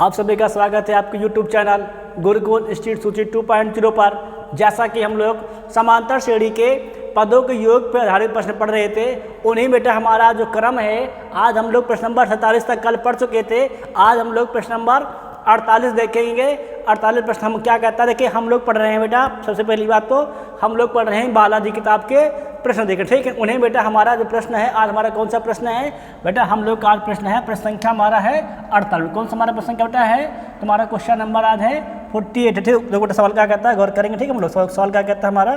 आप सभी का स्वागत है आपके YouTube चैनल गुरुकुल इंस्टीट्यूट सूची 2.0 पर। जैसा कि हम लोग समांतर श्रेणी के पदों के योग पर आधारित प्रश्न पढ़ रहे थे, उन्हीं बेटा हमारा जो क्रम है, आज हम लोग प्रश्न नंबर 47 तक कल पढ़ चुके थे। आज हम लोग प्रश्न नंबर 48 देखेंगे। 48 प्रश्न हम क्या कहता है, देखिए हम लोग पढ़ रहे हैं बेटा, सबसे पहली बात तो हम लोग पढ़ रहे हैं बालाजी किताब के प्रश्न देखें, ठीक है। उन्हें बेटा हमारा जो प्रश्न है, आज हमारा कौन सा प्रश्न है बेटा, हम लोग का आज प्रश्न है, प्रश्न संख्या हमारा है 48। कौन सा हमारा प्रश्न क्या बेटा है, तुम्हारा क्वेश्चन नंबर आज है 48। ठीक, देखो बेटा सवाल क्या कहता है, गौर करेंगे, ठीक है। हम लोग सवाल क्या कहता है हमारा,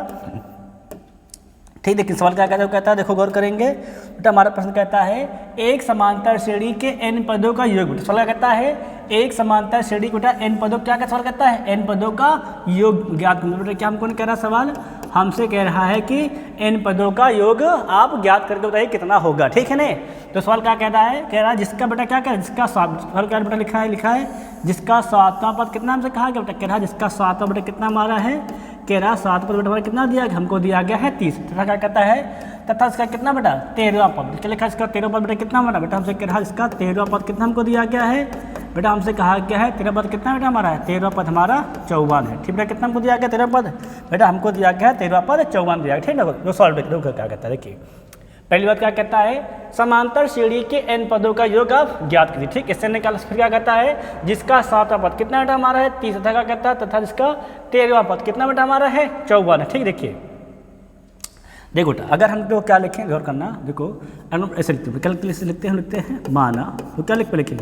ठीक, देखिए सवाल क्या कहता है, कहता है देखो गौर करेंगे बेटा। हमारा प्रश्न कहता है एक समांतर श्रेणी के n पदों का योग। बेटा सवाल क्या कहता है, एक समांतर श्रेणी बेटा n पदों क्या सवाल कहता है, n पदों का योग ज्ञात करो। बेटा क्या हमको कह रहा सवाल, हमसे कह रहा है कि n पदों का योग आप ज्ञात करके बताइए कितना होगा, ठीक है ना। तो सवाल क्या कहता है, कह रहा है जिसका बेटा क्या कह रहा है, जिसका सवाल क्या बेटा लिखा है जिसका 7वां पद कितना हमसे कहा गया बेटा, कह रहा है जिसका 7वां बेटा कितना हमारा है, कह रहा 7 पद बेटा हमारा कितना दिया गया, हमको दिया गया है 30। तथा क्या कहता है, तथा इसका कितना बेटा 13वां पद, क्या लिखा है इसका 13वां पद बेटा कितना हमारा, बेटा हमसे कह रहा है इसका 13वां पद कितना हमको दिया गया है, बेटा हमसे कहा गया है 13वां पद कितना बेटा हमारा है, 13वां पद हमारा 54 है, ठीक बेटा। कितना हमको दिया गया 13वां पद, बेटा हमको दिया गया है 13वां पद 54 दिया गया, ठीक है। जो सॉल्व देखो क्या कहता है, देखिए पहली बात क्या कहता है, समांतर श्रेणी के n पदों का योग आप ज्ञात कीजिए, ठीक। इससे निकाल फिर क्या कहता है, जिसका 7वां पद कितना बेटा हमारा है 30, तथा क्या कहता है, तथा जिसका 13वां पद कितना बेटा हमारा है 54 है, ठीक। देखिए देखो बेटा, अगर हम तो क्या लिखें, गौर करना, देखो ऐसे लिखते हैं, कैलकुलेशन लिखते हैं, लिखते हैं माना, तो क्या लिखेंगे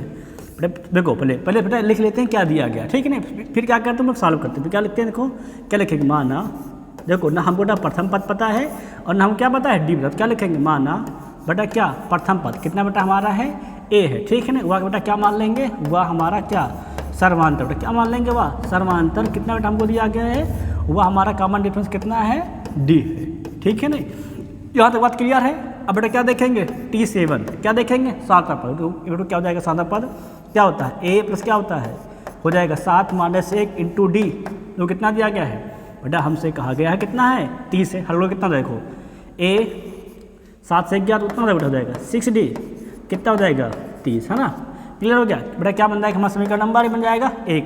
देखो, पहले बेटा लिख लेते हैं क्या दिया गया, ठीक है ना। फिर क्या करते हैं हम लोग सॉल्व करते हैं, तो क्या लिखते हैं, देखो क्या लिखेंगे, माना, देखो ना हमको बेटा प्रथम पद पता है और ना हम क्या पता है डी पता, क्या लिखेंगे, माना बेटा क्या प्रथम पद कितना बेटा हमारा है ए है, ठीक है ना। वह बेटा क्या मान लेंगे, वह हमारा क्या सर्वांतर, बेटा क्या मान लेंगे, वह सर्वांतर कितना बेटा हमको दिया गया है, वह हमारा कॉमन डिफरेंस कितना है डी है, ठीक है ना। यहाँ तक बात क्लियर है। अब बेटा क्या देखेंगे T7, क्या देखेंगे 7वां पद, तो क्या हो जाएगा 7वां पद क्या होता है a प्लस क्या होता है, हो जाएगा 7 - 1 इंटू डी, तो कितना दिया गया है बेटा, हमसे कहा गया है कितना है 30 है। हर लोग कितना देखो, a 7 से 11 उतना बेटा हो जाएगा 6d, कितना हो जाएगा 30, है ना। क्लियर हो गया बेटा, क्या बन जाएगा हमारा समीकरण नंबर बन जाएगा 1।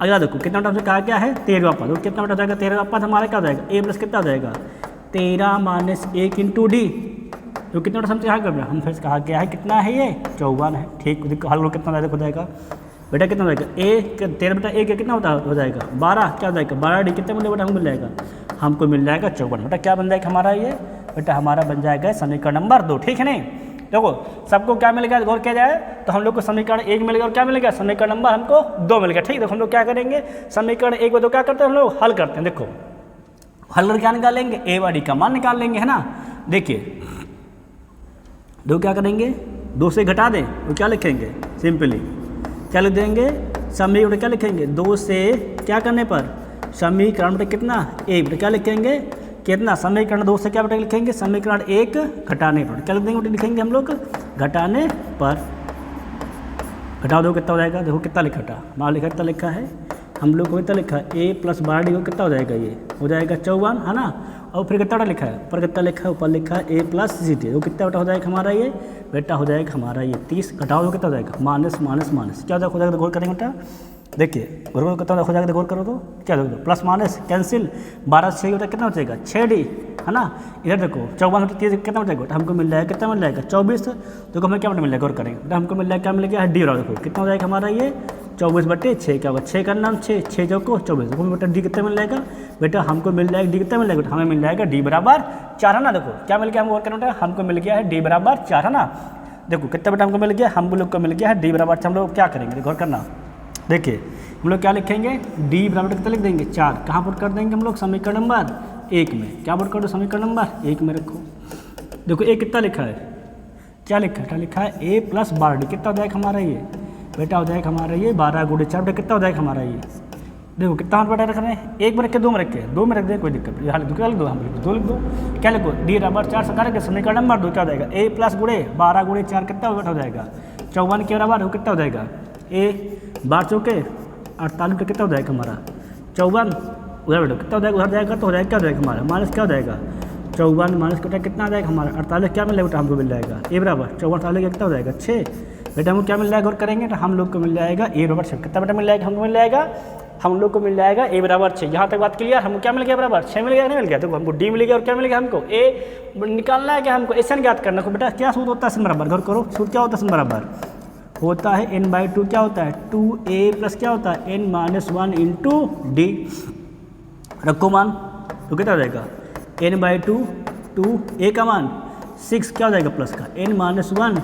अगला देखो कितना बेटा हमसे कहा गया है 13वां पद, तो कितना बेटा हो जाएगा 13वां पद हमारा क्या हो जाएगा a प्लस कितना हो जाएगा 13 - 1 इंटू डी, तो कितना बेटा हमसे कहा गया, हम फिर कहा गया है कितना है ये 54 है, ठीक। हर लोग कितना हो जाएगा बेटा, कितना हो जाएगा a 13 बेटा a कितना हो जाएगा 12, क्या हो जाएगा 12 डी, कितने बेटा हमको मिल जाएगा, हमको मिल जाएगा 54। बेटा क्या बन जाएगा हमारा ये बेटा, हमारा बन जाएगा समीकरण नंबर 2, ठीक है नहीं। देखो सबको क्या मिल गया, गौर किया जाए तो हम लोग को समीकरण 1 मिल गया और क्या मिल गया, समीकरण नंबर हमको 2 मिल गया, ठीक। देखो हम लोग क्या करेंगे, समीकरण 1 में तो क्या करते हैं हम लोग हल करते हैं, देखो हल कर क्या निकालेंगे, a व डी का मान निकाल लेंगे, है ना। देखिए दो क्या करेंगे, 2 से घटा दें तो क्या लिखेंगे, सिंपली क्या लिख देंगे, समीकरण क्या लिखेंगे 2 से क्या करने पर, समीकरण बेटा कितना 1 बेटा क्या लिखेंगे, कितना समीकरण 2 से क्या बेटा लिखेंगे, समीकरण 1 घटाने पर, क्या लिख देंगे बेटा, लिखेंगे हम लोग घटाने पर, घटाओ दो कितना हो जाएगा, देखो कितना लिखा था, मान लिखा कितना लिखा है हम लोग को, कितना लिखा है a + 12d कितना हो जाएगा, ये हो जाएगा 54, है ना। और फिर कितना लिखा है, ऊपर कितना लिखा है, ऊपर लिखा है a + c, वो कितना बेटा हो जाएगा हमारा ये बेटा, हो जाएगा हमारा ये 30, घटाओ कितना हो जाएगा माइनस क्या हो जाएगा, गौर करेंगे बेटा। देखिए गौर कितना हो जाएगा, गौर करो तो क्या देखो, प्लस माइनस कैंसिल, 12 से 6 बेटा कितना हो जाएगा 6d, है ना। इधर देखो 54 से 30 कितना हो जाएगा, हमको मिल जाएगा कितना मिल जाएगा 24, तो हमें क्या मिल जाएगा, गौर करेंगे बेटा, हमको मिल जाएगा क्या मिल गया डी, देखो कितना हो जाएगा हमारा ये 24/6, क्या होगा 6 का नाम 6 चौको 24, देखो बेटा डी कितना मिल जाएगा बेटा, हमको मिल जाएगा डी कितना मिल जाएगा, हमें मिल जाएगा डी बराबर 4, है ना। देखो क्या मिल गया, हम गौर करें बेटा, हमको मिल गया है डी बराबर 4, है ना। देखो कितना बेटा हमको मिल गया, हम लोग को मिल गया है डी बराबर 4। हम लोग क्या करेंगे गौर करना, देखिए हम लोग क्या लिखेंगे, डी बराबर कितना लिख देंगे 4, कहाँ पुट कर देंगे हम लोग, समीकरण नंबर 1 में, क्या पुट कर दो समीकरण नंबर 1 में रखो। देखो a कितना लिखा है, क्या लिखा है, लिखा है a + 12d, कितना हो जाएगा हमारा ये बेटा, हो जाएगा हमारा ये 12 × 4 बेटा, कितना हो जाएगा हमारा ये, देखो कितना हम बेटा रख रहे हैं, 1 में रख के 2 में रख के 2 में रख दे, कोई दिक्कत नहीं, यहाँ क्या लिख दो, हम लिख दो 2 लिख दो, क्या लिखो डी बराबर 4 से करके समीकरण नंबर 2 क्या हो जाएगा, a + 12 × 4 कितना बेटा हो जाएगा 54 के बराबर, कितना हो जाएगा a 12 चौके 48 बेटा, कितना हो जाएगा हमारा 54, उधर बेटा कितना हो जाएगा, उधर जाएगा तो हो जाएगा क्या हो जाएगा हमारा माइनस, क्या हो जाएगा 54 माइनस बेटा कितना आ जाएगा हमारा 48, क्या मिलेगा बेटा हमको मिल जाएगा a बराबर 54 कितना हो जाएगा 6, बेटा हमको क्या मिल जाएगा और करेंगे तो हम लोग को मिल जाएगा ए बराबर 6। कितना बेटा मिल जाएगा हमको मिल जाएगा, हम लोग को मिल जाएगा ए बराबर 6। यहाँ तक बात क्लियर। हमको क्या मिल गया बराबर 6 मिल गया, नहीं मिल गया। तो हमको डी मिल गया और क्या मिल गया हमको ए निकालना है क्या हमको एसन ज्ञात करना को। बेटा क्या सूत्र होता है एसन बराबर, गौर करो सूत्र क्या होता है एसन बराबर होता है n/2 क्या होता है 2a प्लस क्या होता है n-1 इंटू डी। रखो मान तो कितना हो जाएगा n/2 2a का मान 6 क्या हो जाएगा प्लस का n-1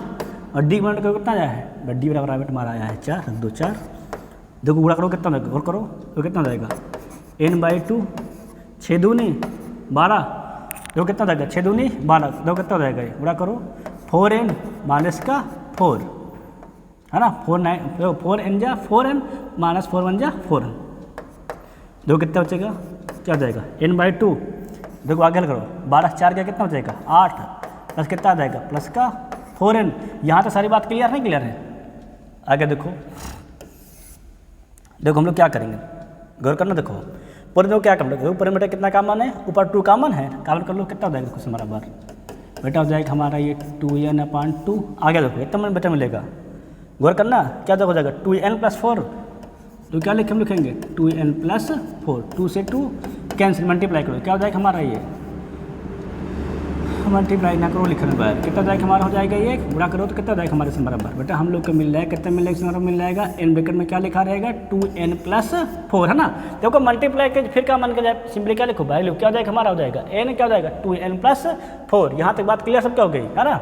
और डी मान का कितना आया है डी बराबर हमारा आया है 4। रख दो 4। देखो गुणा करो कितना जाएगा और करो तो कितना जाएगा n/2 6 दूनी 12। देखो कितना जाएगा 6 दूनी 12। देखो कितना जाएगा ये गुणा करो 4n माइनस का 4 है ना 4n जा 4n माइनस 4 जा 4n। देखो कितना बचेगा क्या जाएगा n/2। देखो आगे करो 12 4 का कितना बचेगा 8 प्लस कितना आ जाएगा प्लस का 4n। यहाँ तो सारी बात क्लियर नहीं क्लियर है। आगे देखो देखो हम लोग क्या करेंगे गौर करना। देखो पूरे देखो क्या कर लो ऊपर बेटा कितना कॉमन है ऊपर 2 कॉमन है कॉमन कर लो कितना हो जाएगा क्वेश्चन बराबर बेटा हो जाएगा हमारा ये 2n/2। आगे देखो इतना बेटा मिलेगा गौर करना क्या हो जाएगा 2n+4। तो क्या लिखे हम लिखेंगे 2n+4 2 से 2 कैंसिल मल्टीप्लाई करो क्या हो जाएगा हमारा ये मल्टीप्लाई ना करो लिखने पर कितना जाएगा हमारा हो जाएगा ये गुणा करो तो कितना जाएगा हमारे से बराबर बेटा हम लोग को मिल जाएगा कितना मिल जाएगा मिल जाएगा n ब्रैकेट में क्या लिखा रहेगा 2n+4 है ना। देखो मल्टीप्लाई के फिर क्या मान के जाए सिंपली क्या लिखो वैल्यू क्या हो जाएगा हमारा हो जाएगा n क्या हो जाएगा 2n+4। यहाँ तक बात क्लियर सब क्या हो गई है ना।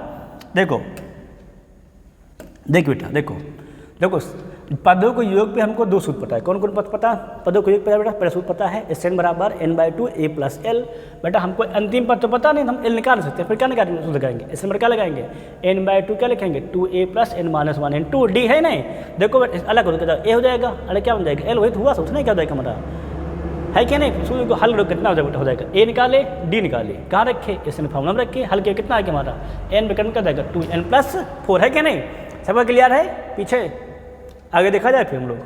देखो देख बेटा देखो देखो पदों को योग पे हमको 2 सूत्र पता है। कौन कौन पद पता पदों को योग पे बेटा पहला सूत्र पता है Sn बराबर n/2 a प्लस l। बेटा हमको अंतिम पद तो पता नहीं हम l निकाल सकते हैं। फिर क्या निकालेंगे सूत्र लगाएंगे Sn बराबर क्या लगाएंगे n/2 क्या लिखेंगे 2a plus n-1 into D है नहीं। देखो अलग हो जाएगा ए हो जाएगा अलग क्या बन जाएगा l वही तो हुआ सूत्र नहीं क्या हो जाएगा हमारा है क्या नहीं। सूत्र को हल कितना हो जाएगा हो जाएगा ए निकाले डी निकाले कहाँ रखे Sn फॉर्मूला में रखे हल के कितना आ गया हमारा n ब्रैकेट में क्या जाएगा 2n+4 है क्या नहीं। सबका क्लियर है पीछे आगे देखा जाए फिर हम लोग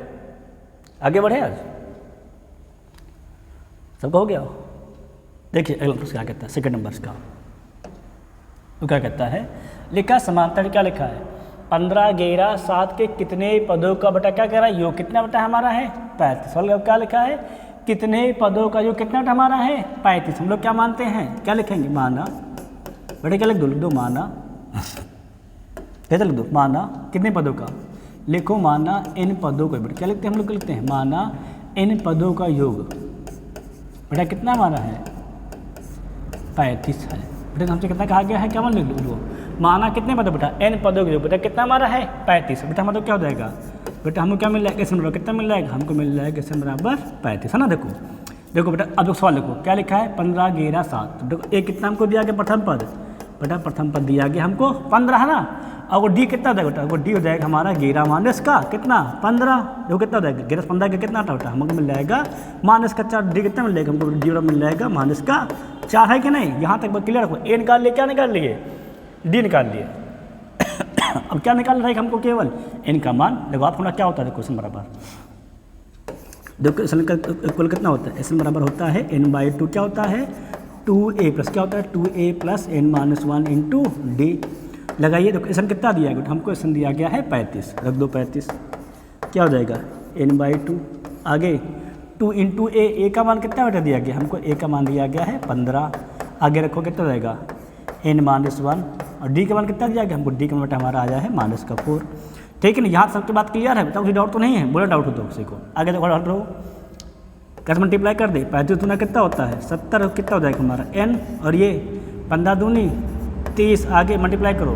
आगे बढ़े आज सबका हो गया। देखिए अगला प्रश्न क्या कहता है सेकंड नंबर का तो क्या कहता है लिखा समांतर क्या लिखा है 15 11 7 के कितने पदों का बेटा क्या कह रहा है योग कितना बेटा हमारा है 35। सवाल क्या लिखा है कितने पदों का योग कितना बेटा हमारा है 35। हम लोग क्या मानते हैं क्या लिखेंगे माना बेटा क्या लिख दो माना कैसे लिख दो माना कितने पदों का लिखो माना इन पदों का बेटा क्या लिखते हैं हम लोग लिखते हैं माना इन पदों का योग बेटा कितना हमारा है 35 है। बेटा हमसे कितना कहा गया है क्या मान लिख लो माना कितने पदों बेटा n पदों का योग बेटा कितना हमारा है 35। बेटा हमारा क्या हो जाएगा बेटा हमको क्या मिल जाएगा Sn बराबर कितना मिल जाएगा हमको मिल जाएगा Sn बराबर 35 है ना। देखो देखो बेटा अब सवाल देखो क्या लिखा है 15 11 7। देखो एक कितना हमको दिया गया प्रथम पद बेटा प्रथम पद दिया गया हमको 15 है ना। और वो डी कितना था बेटा वो डी हो जाएगा हमारा 11 माइनस का कितना 15। देखो कितना हो जाएगा 11 15 का कितना था बेटा हमको मिल जाएगा माइनस का 4 डी कितना मिल जाएगा हमको डी मिल जाएगा माइनस का 4 है कि नहीं। यहाँ तक क्लियर रखो ए निकाल लिए क्या निकाल लिए डी निकाल लिए। अब क्या निकाल रहा है हमको केवल एन का मान। देखो आप होना क्या होता है क्वेश्चन बराबर देखो एन का इक्वल कितना होता है Sn बराबर होता है n/2 क्या होता है 2a प्लस क्या होता है 2a plus n-1 into D. लगाइए देखो Sn कितना दिया गया हमको Sn दिया गया है 35। रख दो 35 क्या हो जाएगा n/2 आगे 2 इंटू ए का मान कितना बेटा दिया गया हमको a का मान दिया गया है 15। आगे रखो कितना जाएगा n-1 और d का मान कितना दिया गया हमको d का मान बेटा हमारा आया है -4। ठीक है ना। यहाँ सबकी बात क्लियर है बेटा कोई डाउट तो नहीं है बोला डाउट हो तो उसी को आगे देखो डाउट रहो कैसे मल्टीप्लाई कर दे 35 दूना कितना होता है 70 कितना हो जाएगा हमारा n और ये 15 दूनी 30 आगे मल्टीप्लाई करो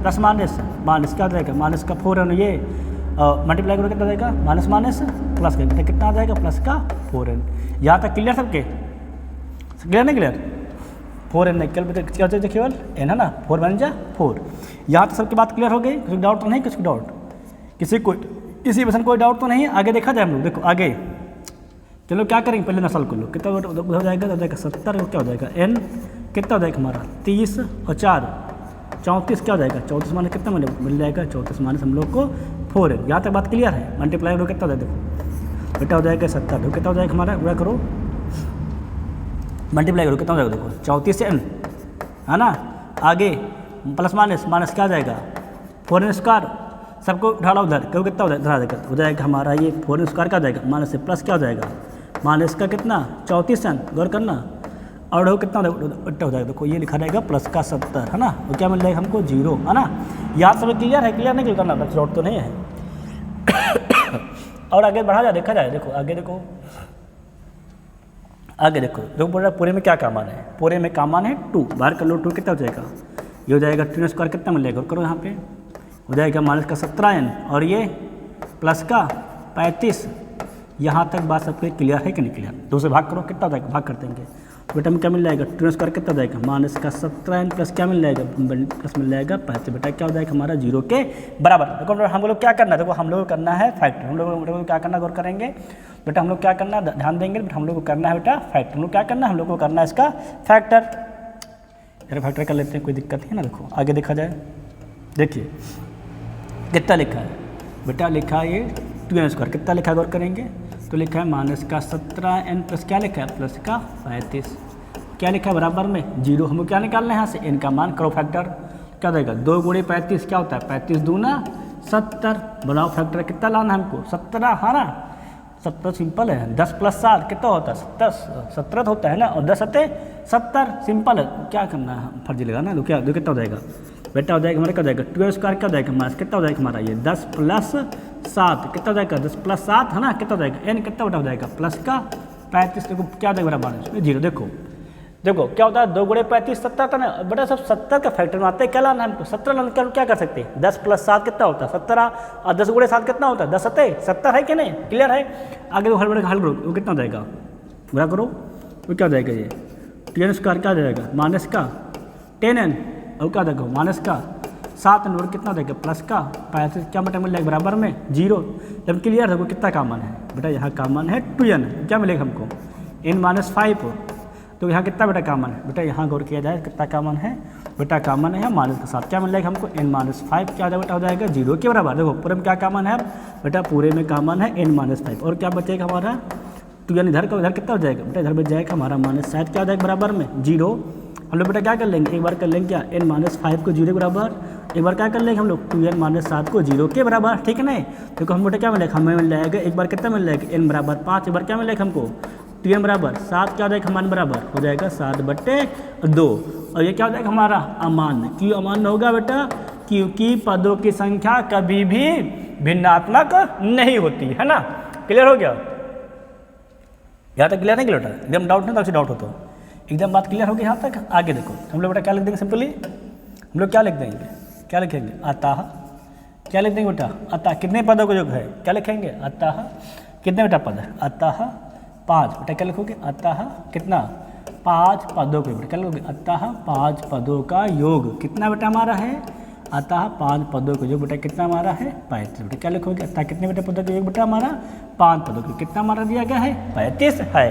प्लस माइनस क्या जाएगा माइनस का 4 n ये मल्टीप्लाई करो कितना जाएगा माइनस माइनस प्लस का बेटा कितना आ जाएगा प्लस का 4n। यहाँ तक क्लियर सबके क्लियर नहीं क्लियर 4n निकल बेटा क्या चाहिए केवल n है ना 4 बन जा 4। यहाँ तक सबकी बात क्लियर हो गई किसी डाउट तो नहीं किसी डाउट किसी पर्सन कोई डाउट तो नहीं। आगे देखा जाए हम लोग देखो आगे चलो क्या करेंगे पहले नसल को लो कितना हो जाएगा 70 क्या हो जाएगा n कितना हो जाएगा हमारा 30 और 4 34 क्या हो जाएगा 34 माइनस कितना मिल जाएगा 34 माइनस हम लोग को 4n। यहाँ तक बात क्लियर है। मल्टीप्लाई करो कितना हो जाएगा देखो बेटा हो जाएगा 70 देखो कितना हो जाएगा हमारा पूरा करो मल्टीप्लाई करो कितना हो जाएगा देखो 34 से n है ना। आगे प्लस माइनस क्या आ जाएगा 4n स्क्वायर सबको ढाला उधर, क्योंकि कितना उधर आ जाएगा, हो जाएगा हमारा ये 4 स्क्वायर का हो जाएगा माइनस से प्लस क्या हो जाएगा माइनस का कितना 34n, गौर करना, और वो कितना उल्टा हो जाएगा, देखो ये लिखा रहेगा प्लस का 70 है ना, वो क्या मिल जाएगा हमको 0 है ना। यहाँ सब क्लियर है, क्लियर नहीं करना डॉट तो नहीं है। और आगे बढ़ा जाए, देखा जाए, देखो आगे देखो, आगे देखो जो बोल रहा है पूरे में क्या कामान है, पूरे में कामान है 2, बाहर कर लो 2 कितना हो जाएगा, ये हो जाएगा 2 स्क्वायर कितना मिल जाएगा, करो यहाँ पे हो जाएगा माइनस का 17n और ये प्लस का 35। यहाँ तक बात सबके क्लियर है कि नहीं क्लियर, 2 से भाग करो कितना हो जाएगा, भाग कर देंगे तो बेटा में क्या मिल जाएगा 2 स्क्वायर कितना हो जाएगा माइनस का 17n प्लस क्या मिल जाएगा प्लस मिल जाएगा 35, बेटा क्या हो जाएगा हमारा 0 के बराबर। देखो हम लोग क्या करना है, देखो हम लोग को करना है फैक्टर, हम लोग क्या करना गौर करेंगे बेटा, हम लोग क्या करना ध्यान देंगे बेटा, हम लोग को करना है बेटा फैक्टर, हम लोग क्या करना है, हम लोग को करना है इसका फैक्टर। यार फैक्टर कर लेते हैं, कोई दिक्कत नहीं है ना। देखो आगे देखा जाए, देखिए कितना लिखा है बेटा, लिखा है ये 2n स्क्वायर कितना लिखा है गौर करेंगे, तो लिखा है माइनस का 17n प्लस क्या लिखा है प्लस का 35, क्या लिखा है बराबर में 0। हमको क्या निकालना है यहाँ से n का मान, करो फैक्टर, क्या देगा 2 गुणे 35 क्या होता है 35 दूना 70, बनाओ फैक्टर कितना लाना है हमको 17, हाँ ना 70 सिंपल है, 10 प्लस 7 कितना होता है 17 होता है ना, और 10 सत्ते 70 सिंपल है, क्या करना है फर्जी लगाना, तो क्या कितना हो जाएगा बेटा, हो जाएगा हमारा क्या हो जाएगा 2 स्क्वायर क्या हो जाएगा हमारा कितना हो जाएगा हमारा ये 10 प्लस 7 कितना हो जाएगा 10 प्लस 7 है ना, कितना हो जाएगा n कितना बेटा हो जाएगा प्लस का 35, देखो क्या हो जाएगा बराबर 0। देखो देखो क्या होता है 2 गुणे 35 70 था ना बेटा, सब 70 का फैक्टर में आते हैं, क्या लाना है हमको 17 लाना, क्या कर सकते हैं 10 प्लस 7 कितना होता है 17, और 10 गुणे 7 कितना होता है 10 सत्ते 70 है कि नहीं, क्लियर है। आगे हल बड़े हल करो, वो कितना हो जाएगा पूरा करो, वो क्या हो जाएगा ये 2n स्क्वायर क्या हो जाएगा माइनस का 10n और क्या देखो माइनस का 7 और कितना देगा प्लस का 35, क्या बेटा मिल जाएगा बराबर में 0। जब क्लियर है कितना कामन है बेटा, यहाँ कामन है 2n, क्या मिलेगा हमको n-5, तो यहाँ कितना बेटा कामन है बेटा, यहाँ गौर किया जाए कितना कामन है बेटा, कामन है माइनस का 7, क्या मिल जाएगा हमको n-5 क्या बेटा हो जाएगा 0 के बराबर। देखो पूरे में क्या कामन है बेटा, पूरे में कामन है n-5, और क्या बचेगा हमारा 2n, इधर का इधर कितना हो जाएगा बेटा, इधर बच जाएगा हमारा -7 क्या हो जाएगा बराबर में 0। हम लोग बेटा क्या कर लेंगे, एक बार कर लेंगे क्या n-5 को 0 के बराबर, एक बार क्या कर लेंगे हम लोग 2n-7 को 0 के बराबर, ठीक है नहीं। देखो हम बेटा क्या मिलेगा, हमें मिल जाएगा एक बार कितना मिल जाएगा n बराबर 5, एक बार क्या मिलेगा हमको 2n बराबर 7 क्या हो जाएगा हमारे बराबर हो जाएगा 7/2, और ये क्या हो जाएगा हमारा अमान्य। क्यों अमान्य होगा बेटा, क्योंकि पदों की संख्या कभी भी भिन्नात्मक नहीं होती है ना, क्लियर हो गया, यहाँ तक क्लियर नहीं क्लियर, एकदम डाउट नहीं तो डाउट हो तो एकदम बात क्लियर होगी यहाँ तक। आगे देखो हम लोग बेटा क्या लिख देंगे, सिंपली हम लोग क्या लिख देंगे, क्या लिखेंगे अतः, क्या लिख देंगे बेटा अतः, कितने पदों का योग है क्या लिखेंगे अतः, कितने बेटा पद है अतः 5, बेटा क्या लिखोगे अतः कितना 5 पदों का बेटा क्या लिखोगे अतः 5 पदों का योग कितना बेटा हमारा है, अतः 5 पदों का योग बेटा कितना हमारा है 35, बेटा क्या लिखोगे अतः कितने बेटा पदों का योग बेटा हमारा 5 पदों का कितना हमारा दिया गया है 35 है।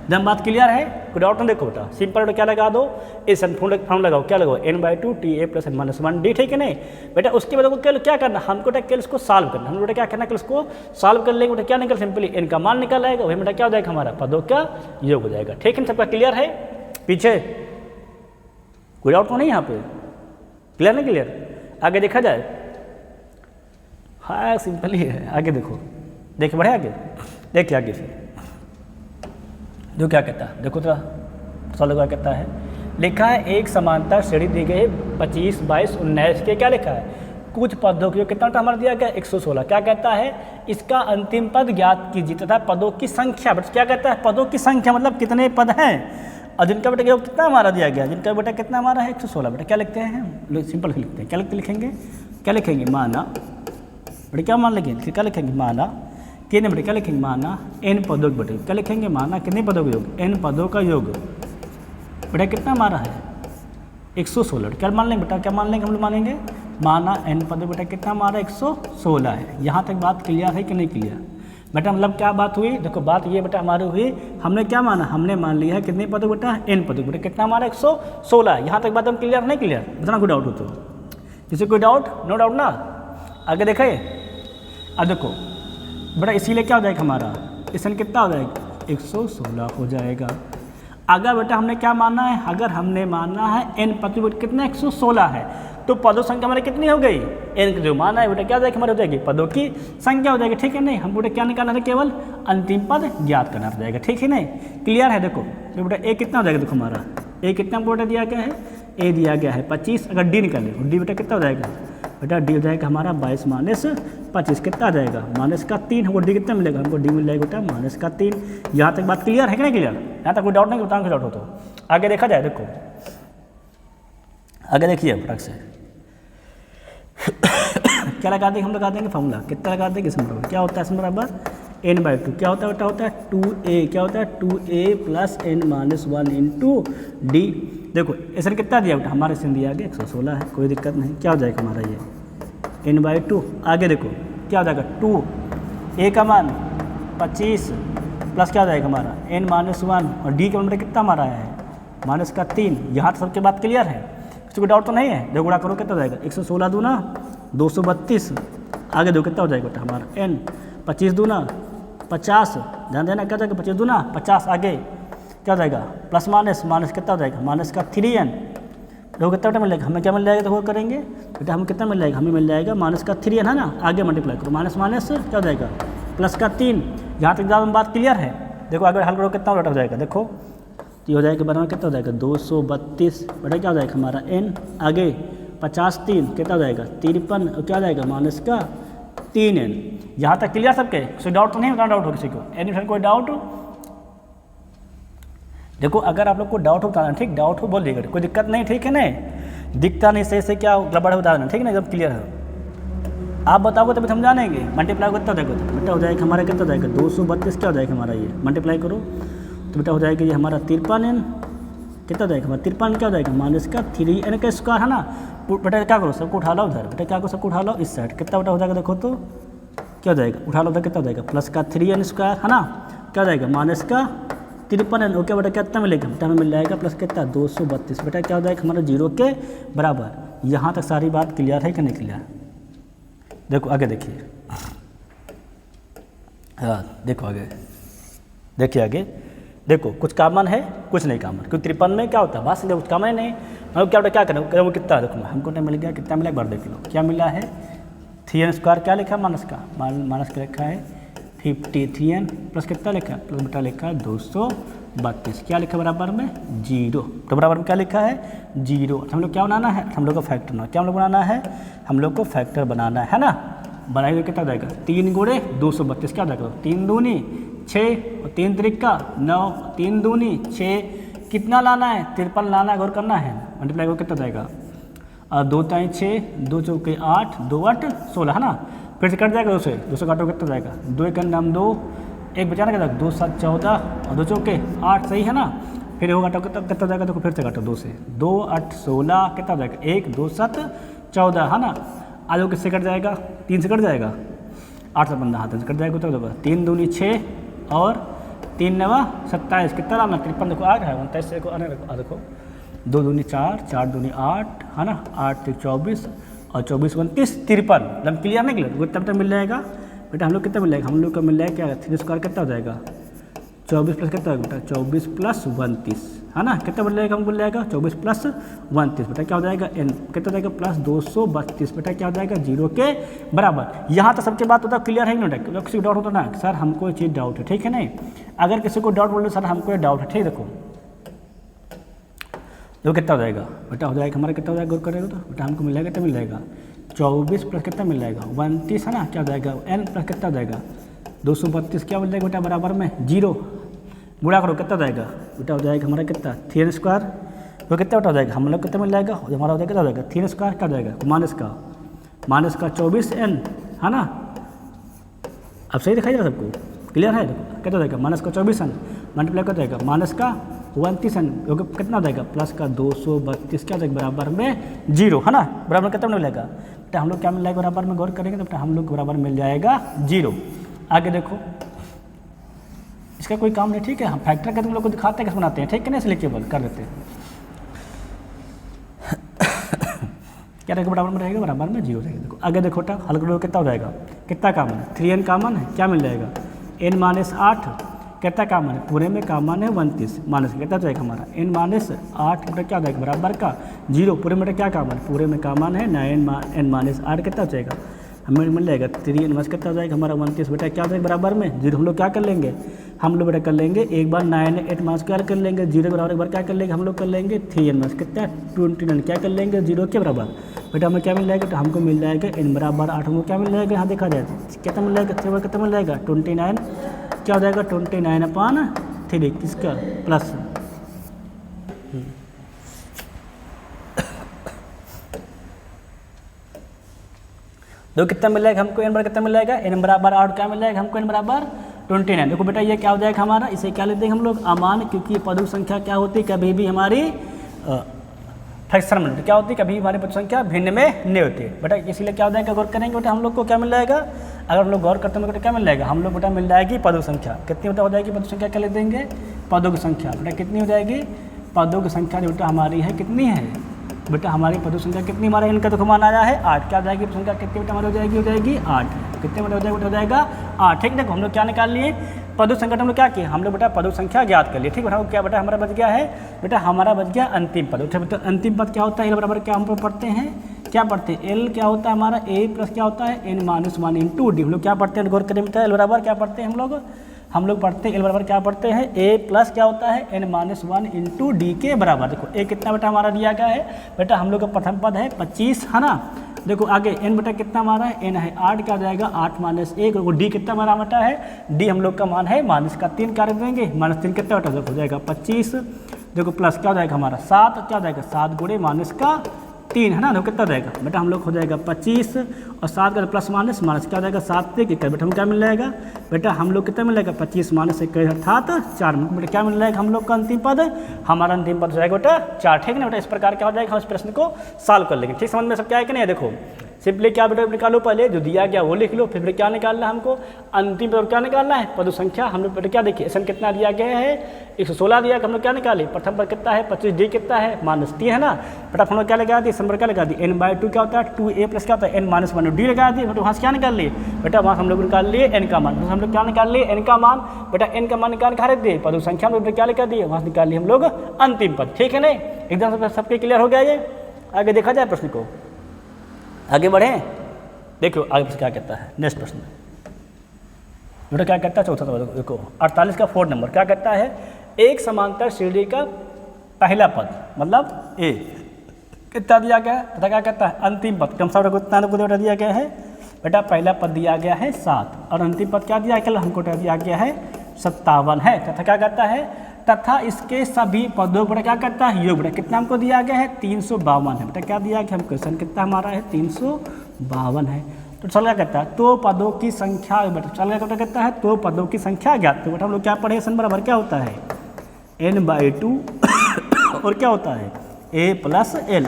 जब बात क्लियर है, कोई डाउट नहीं। देखो बेटा सिंपल बेटा क्या लगा दो, इस फॉर्म लगाओ, क्या लगाओ n/2 ta + n-1 d, ठीक है नहीं बेटा। उसके बाद क्या करना हमको बेटा, इसको सॉल्व करना, हम बेटा क्या करना है इसको सॉल्व कर लेंगे बेटा, क्या निकल सिंपली n का मान निकल आएगा, वही बेटा क्या हो जाएगा हमारा पदों का योग हो जाएगा, ठीक है सबका क्लियर है। पीछे कोई डाउट तो नहीं यहाँ पे, क्लियर नहीं क्लियर। आगे देखा जाए, हाँ सिंपल ही है, आगे देखो, देखिए बढ़े आगे, देखिए आगे से जो क्या कहता है, देखो थोड़ा सॉल्व क्या कहता है, लिखा है एक समांतर श्रेणी दी गई 25, 22, 19 के, क्या लिखा है कुछ पदों की कितना हमारा दिया गया 116, क्या कहता है इसका अंतिम पद ज्ञात कीजिए तथा पदों की संख्या, बट क्या कहता है पदों की संख्या मतलब कितने पद हैं, और जिनका बेटा योग कितना हमारा दिया गया, जिनका बेटा कितना हमारा है 116, बेटा क्या लिखते हैं हम सिंपल लिखते हैं, क्या लिखेंगे, क्या लिखेंगे माना, बेटा क्या मान लिखेंगे, क्या लिखेंगे माना, कितने बेटे क्या लिखेंगे माना n पदों के बेटे, क्या लिखेंगे माना कितने पदों का योग, n पदों का योग बेटा कितना हमारा है 116, क्या मान लेंगे बेटा, क्या मान लेंगे हम लोग मानेंगे माना n पदों बेटा कितना हमारा 116 है। यहाँ तक बात क्लियर है कि नहीं क्लियर बेटा, मतलब क्या बात हुई, देखो बात ये बेटा हमारी हुई, हमने क्या माना, हमने मान लिया है कितने पदों बेटा n पदों बेटा कितना हमारा 116 है। यहाँ तक बात हम क्लियर नहीं क्लियर, इतना कोई डाउट हो तो, किसी कोई डाउट, नो डाउट ना। आगे देखे, अब देखो बेटा इसीलिए क्या हो जाएगा हमारा इसमें कितना हो जाएगा 116 हो जाएगा। अगर बेटा हमने क्या माना है, अगर हमने माना है n पद कितना 116 है, तो पदों संख्या हमारी कितनी हो गई, n की जो मान है बेटा क्या हो जाएगी हमारी, हो जाएगी पदों की संख्या हो जाएगी, ठीक है नहीं। हमको बेटा क्या निकालना है, केवल अंतिम पद ज्ञात करना जाएगा, ठीक है नहीं। क्लियर है। देखो तो बेटा ए कितना हो जाएगा, देखो हमारा ए कितना बेटा दिया गया है, ए दिया गया है 25। अगर डी निकाले डी बेटा कितना हो जाएगा, बेटा डी हो जाएगा हमारा 22 माइनस 25 कितना आ जाएगा, माइनस का 3। हमको डी कितना मिलेगा, हमको डी मिल जाएगा बेटा माइनस का 3। यहाँ तक बात क्लियर है कि नहीं क्लियर, यहाँ तक कोई डाउट नहीं, बताऊँ कोई डाउट हो तो आगे देखा जाए। देखो आगे देखिए फटक से क्या लगा देंगे, हम लगा देंगे फॉर्मूला, कितना लगा देंगे इसमें बराबर क्या होता है, इसमें बराबर n/2 क्या होता है बेटा, होता है 2a, क्या होता है 2a plus n minus 1 into D. देखो ऐसा कितना दिया बेटा, हमारे से दिया गया 116 है, कोई दिक्कत नहीं। क्या हो जाएगा हमारा ये n/2। आगे देखो क्या हो जाएगा 2a का मान 25 प्लस क्या हो जाएगा हमारा n माइनस 1 और डी का मान कितना हमारा है माइनस का 3। यहाँ सबके बात क्लियर है, किसी को डाउट तो नहीं है। देखो गुणा करो कितना हो जाएगा 116 दूना 232। आगे देखो कितना हो जाएगा बेटा हमारा n 25 दूना 50, ध्यान देना क्या हो जाएगा 25 दूना 50। आगे क्या हो जाएगा प्लस माइनस माइनस कितना हो जाएगा माइनस का 3n। देखो कितना बेटा मिल जाएगा, हमें क्या मिल जाएगा, देखो करेंगे बेटा हमें कितना मिल जाएगा, हमें मिल जाएगा माइनस का 3n है ना। आगे मल्टीप्लाई करो माइनस माइनस क्या हो जाएगा प्लस का 3। यहाँ तक ज़्यादा बात क्लियर है। देखो अगर हल करो कितना बेटा हो जाएगा, देखो ये हो जाएगा बराबर कितना हो जाएगा 232 बेटा क्या हो जाएगा हमारा n। आगे 50 3 कितना हो जाएगा 53 और क्या हो जाएगा माइनस का 3n। यहाँ तक क्लियर सबके, कोई डाउट तो नहीं होता, डाउट हो किसी को, एनी फ्रेंड कोई डाउट हो। देखो अगर आप लोग को डाउट होता है ठीक, डाउट हो बोल दीजिएगा, कोई दिक्कत नहीं, ठीक है नहीं, दिखता नहीं सही से क्या गड़बड़ बता देना, ठीक है ना, एकदम क्लियर है। आप बताओगे तभी हम जानेंगे। मल्टीप्लाई कितना देखो तो बेटा हो जाएगा हमारा कितना हो जाएगा 232 क्या हो जाएगा हमारा ये, मल्टीप्लाई करो तो बेटा हो जाएगा ये हमारा 53n कितना हो जाएगा हमारा 53 क्या हो जाएगा माइनस का 3n का स्क्वायर है ना। बेटा क्या करो सबको उठा लो उधर, बेटा क्या करो सबको उठा लो इस साइड, कितना बेटा हो जाएगा देखो तो क्या हो जाएगा उठा लो उधर कितना हो जाएगा प्लस का 3n स्क्वायर है ना, क्या हो जाएगा माइनस का 53n। ओके बेटा कितना मिलेगा, बेटा हमें मिल जाएगा प्लस कितना 232। बेटा क्या हो जाएगा हमारा 0 के बराबर। यहाँ तक सारी बात क्लियर है कि नहीं क्लियर। देखो आगे देखिए, हाँ देखो आगे देखिए, आगे देखो कुछ कॉमन है कुछ नहीं कॉमन, क्योंकि 53 में क्या होता है बस कुछ कॉमन नहीं। हम क्या क्या करें, वो कितना देखो हमको नहीं मिल गया, कितना मिला एक बार देख लो, क्या मिला है 3n स्क्वायर क्या लिखा है माइनस का माइनस का लिखा है 53n प्लस कितना लिखा है प्लस बेटा लिखा है 232 क्या लिखा है बराबर में 0। तो बराबर में क्या लिखा है 0। हम लोग क्या बनाना है, हम लोग को फैक्टर बनाना, क्या हम लोग बनाना है, हम लोग को फैक्टर बनाना है ना। बनाएंगे कितना जाएगा 3 गुणे 232 क्या जाएगा 3 दूनी 6 और 3 त्रिका 9 3 दूनी 6 कितना लाना है 53 लाना है, गौर करना है। मल्टीप्लाई को कितना जाएगा 2 ताई 6 2 चौके 8 2 8 16 है ना। फिर से कट जाएगा 2 से काटो कितना जाएगा 2 1 नाम 2 एक बचाना क्या 2 7 14 और 2 चौके 8 सही है ना। फिर वो काटो कितना जाएगा, देखो फिर से काटो 2 से 2 8 16 कितना जाएगा 1 2 7 14 है ना। आज वो किससे कट जाएगा 3 से कट जाएगा 8 से 15 हाथ से कट जाएगा, तो 3 दूनी 6 और 3 9 27 कितना लाना 53 देखो आ रहा है 29 से आने देखो 2 दूनी 4 4 दूनी 8 है ना 8 से 24 और 24 29 53 मतलब क्लियर नहीं क्लियर कितना बेटा मिल जाएगा बेटा हम लोग कितना मिल जाएगा, हम लोग का मिल जाएगा क्या 3 स्क्वायर कितना हो जाएगा 24 प्लस कितना होगा बेटा 24 प्लस 29 है ना। कितना मिल जाएगा हमको मिल जाएगा 24 प्लस 29 बेटा क्या हो जाएगा n कितना हो जाएगा प्लस 232 बेटा क्या हो जाएगा 0 के बराबर। यहाँ तो सबके बात होता है क्लियर है कि नहीं, किसी को डाउट होता ना सर हमको ये चीज़ डाउट है ठीक है नहीं। अगर किसी को डाउट बोल रहे सर हमको ये डाउट है ठीक, देखो कितना हो जाएगा बेटा हो जाएगा हमारा कितना हो जाएगा गौर करेगा तो बेटा हमको मिल जाएगा कितना मिल जाएगा 24 प्लस कितना मिल जाएगा 29 है ना, क्या हो जाएगा n प्लस कितना हो जाएगा 232 क्या मिल जाएगा बेटा बराबर में 0। गुणा करो कितना हो जाएगा बेटा हो जाएगा हमारा कितना 3n स्क्वायर तो कितना बेटा हो जाएगा हम लोग कितना मिल जाएगा हमारा हो जाएगा कितना हो जाएगा 3n स्क्वायर क्या हो जाएगा माइनस का 24n है ना। अब सही दिखाई देगा सबको क्लियर है, देखो कितना हो जाएगा माइनस का 24n मल्टीप्लाई कर जाएगा माइनस का 29n क्योंकि कितना हो जाएगा प्लस का 232 क्या हो जाएगा बराबर में 0 है ना। बराबर में कितना मिलेगा बेटा हम लोग क्या मिल जाएगा बराबर में गौर करेंगे तो बेटा हम लोग बराबर मिल जाएगा 0। आगे देखो इसका कोई काम नहीं ठीक है, हम फैक्टर का तुम लोग को दिखाते हैं कैसे बनाते हैं ठीक है ना, इसलिए केवल कर देते हैं क्या रहेगा बराबर में रहेगा बराबर में 0 रहेगा। देखो आगे देखो हल करो कितना हो जाएगा कितना कामन है 3n कामन है क्या मिल जाएगा n माइनस 8 कितना का मान है, पूरे में का मान है 29 माइनस कितना जाएगा हमारा n माइनस 8 बटा क्या जाएगा बराबर का 0, पूरे में क्या का मान है, पूरे में का मान है 9n माइनस 8 कितना जाएगा हमें मिल जाएगा 3n माइनस कितना हो जाएगा हमारा 29 बेटा क्या जाएगा बराबर में 0। हम लोग क्या कर लेंगे, हम लोग बेटा कर लेंगे एक बार 9 माइनस क्या कर लेंगे 0 के बराबर, एक बार क्या कर लेंगे हम लोग कर लेंगे 3n माइनस कितना 29 क्या कर लेंगे 0 के बराबर। बेटा हमें क्या मिल जाएगा, तो हमको मिल जाएगा n बराबर 8, हमको क्या मिल जाएगा यहाँ देखा जाए कितना मिल जाएगा, कितना मिल जाएगा 29 क्या हो जाएगा 29/3 किसका प्लस दो कितना मिल जाएगा हमको n बराबर कितना मिल जाएगा n बराबर 8 क्या मिल जाएगा हमको n बराबर 29। देखो बेटा ये क्या हो जाएगा हमारा, इसे क्या लिख देंगे हम लोग अमान, क्योंकि पदों संख्या क्या होती है कभी भी हमारी फ्रैक्शन में क्या होती है, कभी हमारी पद संख्या भिन्न में नहीं होती है बेटा, इसीलिए क्या हो जाएगा गौर करेंगे बेटा हम लोग को क्या मिल जाएगा, अगर हम लोग गौर करते हैं बेटा क्या मिल जाएगा हम लोग बेटा मिल जाएगी पदों संख्या कितनी बेटा हो जाएगी, पदों संख्या क्या लिख देंगे पदों की संख्या बेटा कितनी हो जाएगी, पदों की संख्या जो बेटा हमारी है कितनी है बेटा हमारी पदों संख्या कितनी हमारे इनका तो मान आया है 8, क्या हो जाएगी संख्या कितनी बेटा हमारी हो जाएगी 8, कितने बेटा हो जाएगा 8। ठीक देखो हम लोग क्या निकाल लिए पदों संख्या, हम लोग क्या किए हम लोग बेटा पदों संख्या ज्ञात कर लिए। ठीक बेटा क्या बेटा हमारा बच गया है, बेटा हमारा बच गया अंतिम पद। बेटा अंतिम पद क्या होता है, एल बराबर क्या हम पढ़ते हैं, क्या पढ़ते हैं एल क्या होता है हमारा ए प्लस क्या होता है n माइनस 1 इंटू डी। हम लोग क्या पढ़ते हैं गौर करें बेटा एल बराबर क्या पढ़ते हैं हम लोग पढ़ते हैं एल बराबर क्या पढ़ते हैं a प्लस क्या होता है n माइनस 1 इंटू डी के बराबर। देखो a कितना बेटा हमारा दिया गया है, बेटा हम लोग का प्रथम पद है 25 है ना। देखो आगे n बेटा कितना हमारा है n है 8 क्या हो जाएगा 8 माइनस 1, डी कितना हमारा बेटा है डी हम लोग का मान है माइनस का 3 क्या रख देंगे माइनस 3 कितना बेटा हो जाएगा 25। देखो प्लस क्या हो जाएगा हमारा 7 क्या हो जाएगा 7 गुणे माइनस का 3 है ना, देखो कितना हो जाएगा बेटा हम लोग हो जाएगा 25 और 7 का प्लस माइनस क्या हो जाएगा 7 से बेटा हम क्या मिल जाएगा बेटा हम लोग कितना मिल जाएगा 25 माइनस 1 अर्थात 4 बेटा क्या मिल जाएगा हम लोग का अंतिम पद, हमारा अंतिम पद हो जाएगा बेटा 4। ठीक है ना बेटा, इस प्रकार क्या हो जाएगा हम इस प्रश्न को सॉल्व कर लेंगे। ठीक समझ में सब क्या है कि नहीं, देखो सिंपली क्या बेटा निकालो पहले जो दिया गया वो लिख लो, फिर क्या निकालना है हमको अंतिम पद क्या निकालना है पद संख्या। हम लोग बेटा क्या देखिए एस कितना दिया गया है 116 दिया, हम लोग क्या निकाले प्रथम पद कितना है 25, डी कितना है माइनस 3 है ना। बेटा हम लोग क्या लगा दिए नंबर क्या लगा दी n/2 क्या होता है 2a प्लस क्या होता है n माइनस 1 डी लगा दिए। बेटा वहाँ से क्या निकाल लिए बेटा वहाँ हम लोग निकाल लिए n का मान, हम लोग क्या निकाल लिए n का मान, बेटा n का मान निकाल खा रहे थे पद संख्या में बेटा क्या लिखा दिए वहाँ से निकाल लिए हम लोग अंतिम पद। ठीक है नहीं, एकदम सबके क्लियर हो गया ये। आगे देखा जाए प्रश्न को, आगे बढ़े देखो आगे क्या कहता है नेक्स्ट प्रश्न बेटा क्या कहता है चौथा देखो 48 का 4 नंबर क्या कहता है, एक समांतर श्रेणी का पहला पद मतलब ए कितना दिया गया है तथा क्या कहता है अंतिम पद कम सा कितना बेटा दिया गया है बेटा पहला पद दिया गया है 7 और अंतिम पद क्या दिया गया हमको दिया गया है 57 है तथा क्या कहता है तथा इसके सभी पदों पर क्या करता है योग बेटा कितना हमको दिया गया है 352 है। बेटा क्या दिया गया हम क्वेश्चन कितना हमारा है 352 है। तो चल क्या कहता है तो पदों की संख्या बेटा चल क्या कहता है तो पदों की संख्या ज्ञात। तो बेटा हम लोग क्या पढ़े सन बराबर क्या होता है n/2 और क्या होता है a प्लस एल।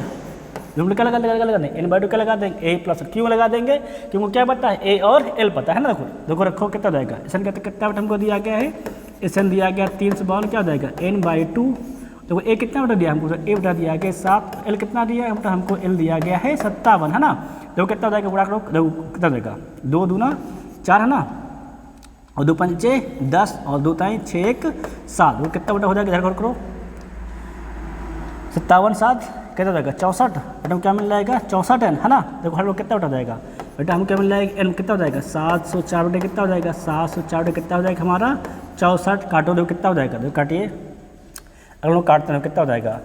हम लोग क्या लगा देंगे n/2 क्या लगा देंगे a प्लस क्यों लगा देंगे क्योंकि क्या पता है a और l पता है ना। देखो रखो कितना जाएगा एसन कितना बेटा हमको दिया गया है एसन दिया गया 352 क्या हो जाएगा n/2। देखो a कितना बेटा दिया हमको a बेटा दिया गया 7, l कितना दिया है बेटा हमको l दिया गया है 57 है ना। देखो कितना हो जाएगा बुरा करो देखो कितना जाएगा 2 दूना 4 है ना और 2 पंचे 10 और 2 ताई 6 1 7। वो कितना बेटा हो जाएगा इधर करो 57 7 कितना हो जाएगा 64 बेटा क्या मिल जाएगा 64 है ना। देखो हर लोग कितना बेटा जाएगा बेटा हम क्या मिल जाएगा एन कितना हो जाएगा 704 बेटा कितना हो जाएगा 704 बेटा कितना हो जाएगा हमारा 64 काटो देखो कितना हो जाएगा देखो काटिए अगर हम लोग काटते हैं कितना हो जाएगा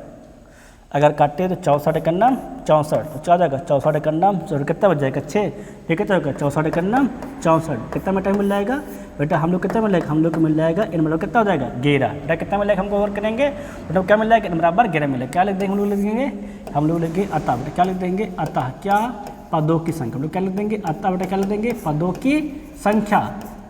अगर काटते हैं तो 64 का नाम 64 तो क्या हो जाएगा 64 का नाम कितना बच जाएगा 6 फिर कितना होगा 64 का नाम 64 कितना बेटा मिल जाएगा बेटा हम लोग कितना मिल जाएगा हम लोग को मिल जाएगा इन मतलब कितना हो जाएगा 11 बेटा कितना मिल जाएगा हमको और करेंगे बेटा क्या मिल जाएगा इन बराबर 11 मिलेगा। क्या लिख देंगे हम लोग लिखेंगे हम लोग लिखेंगे अतः बेटा क्या लिख देंगे अतः क्या पदों की संख्या। हम लोग क्या लिख देंगे अतः बेटा क्या लिख देंगे पदों की संख्या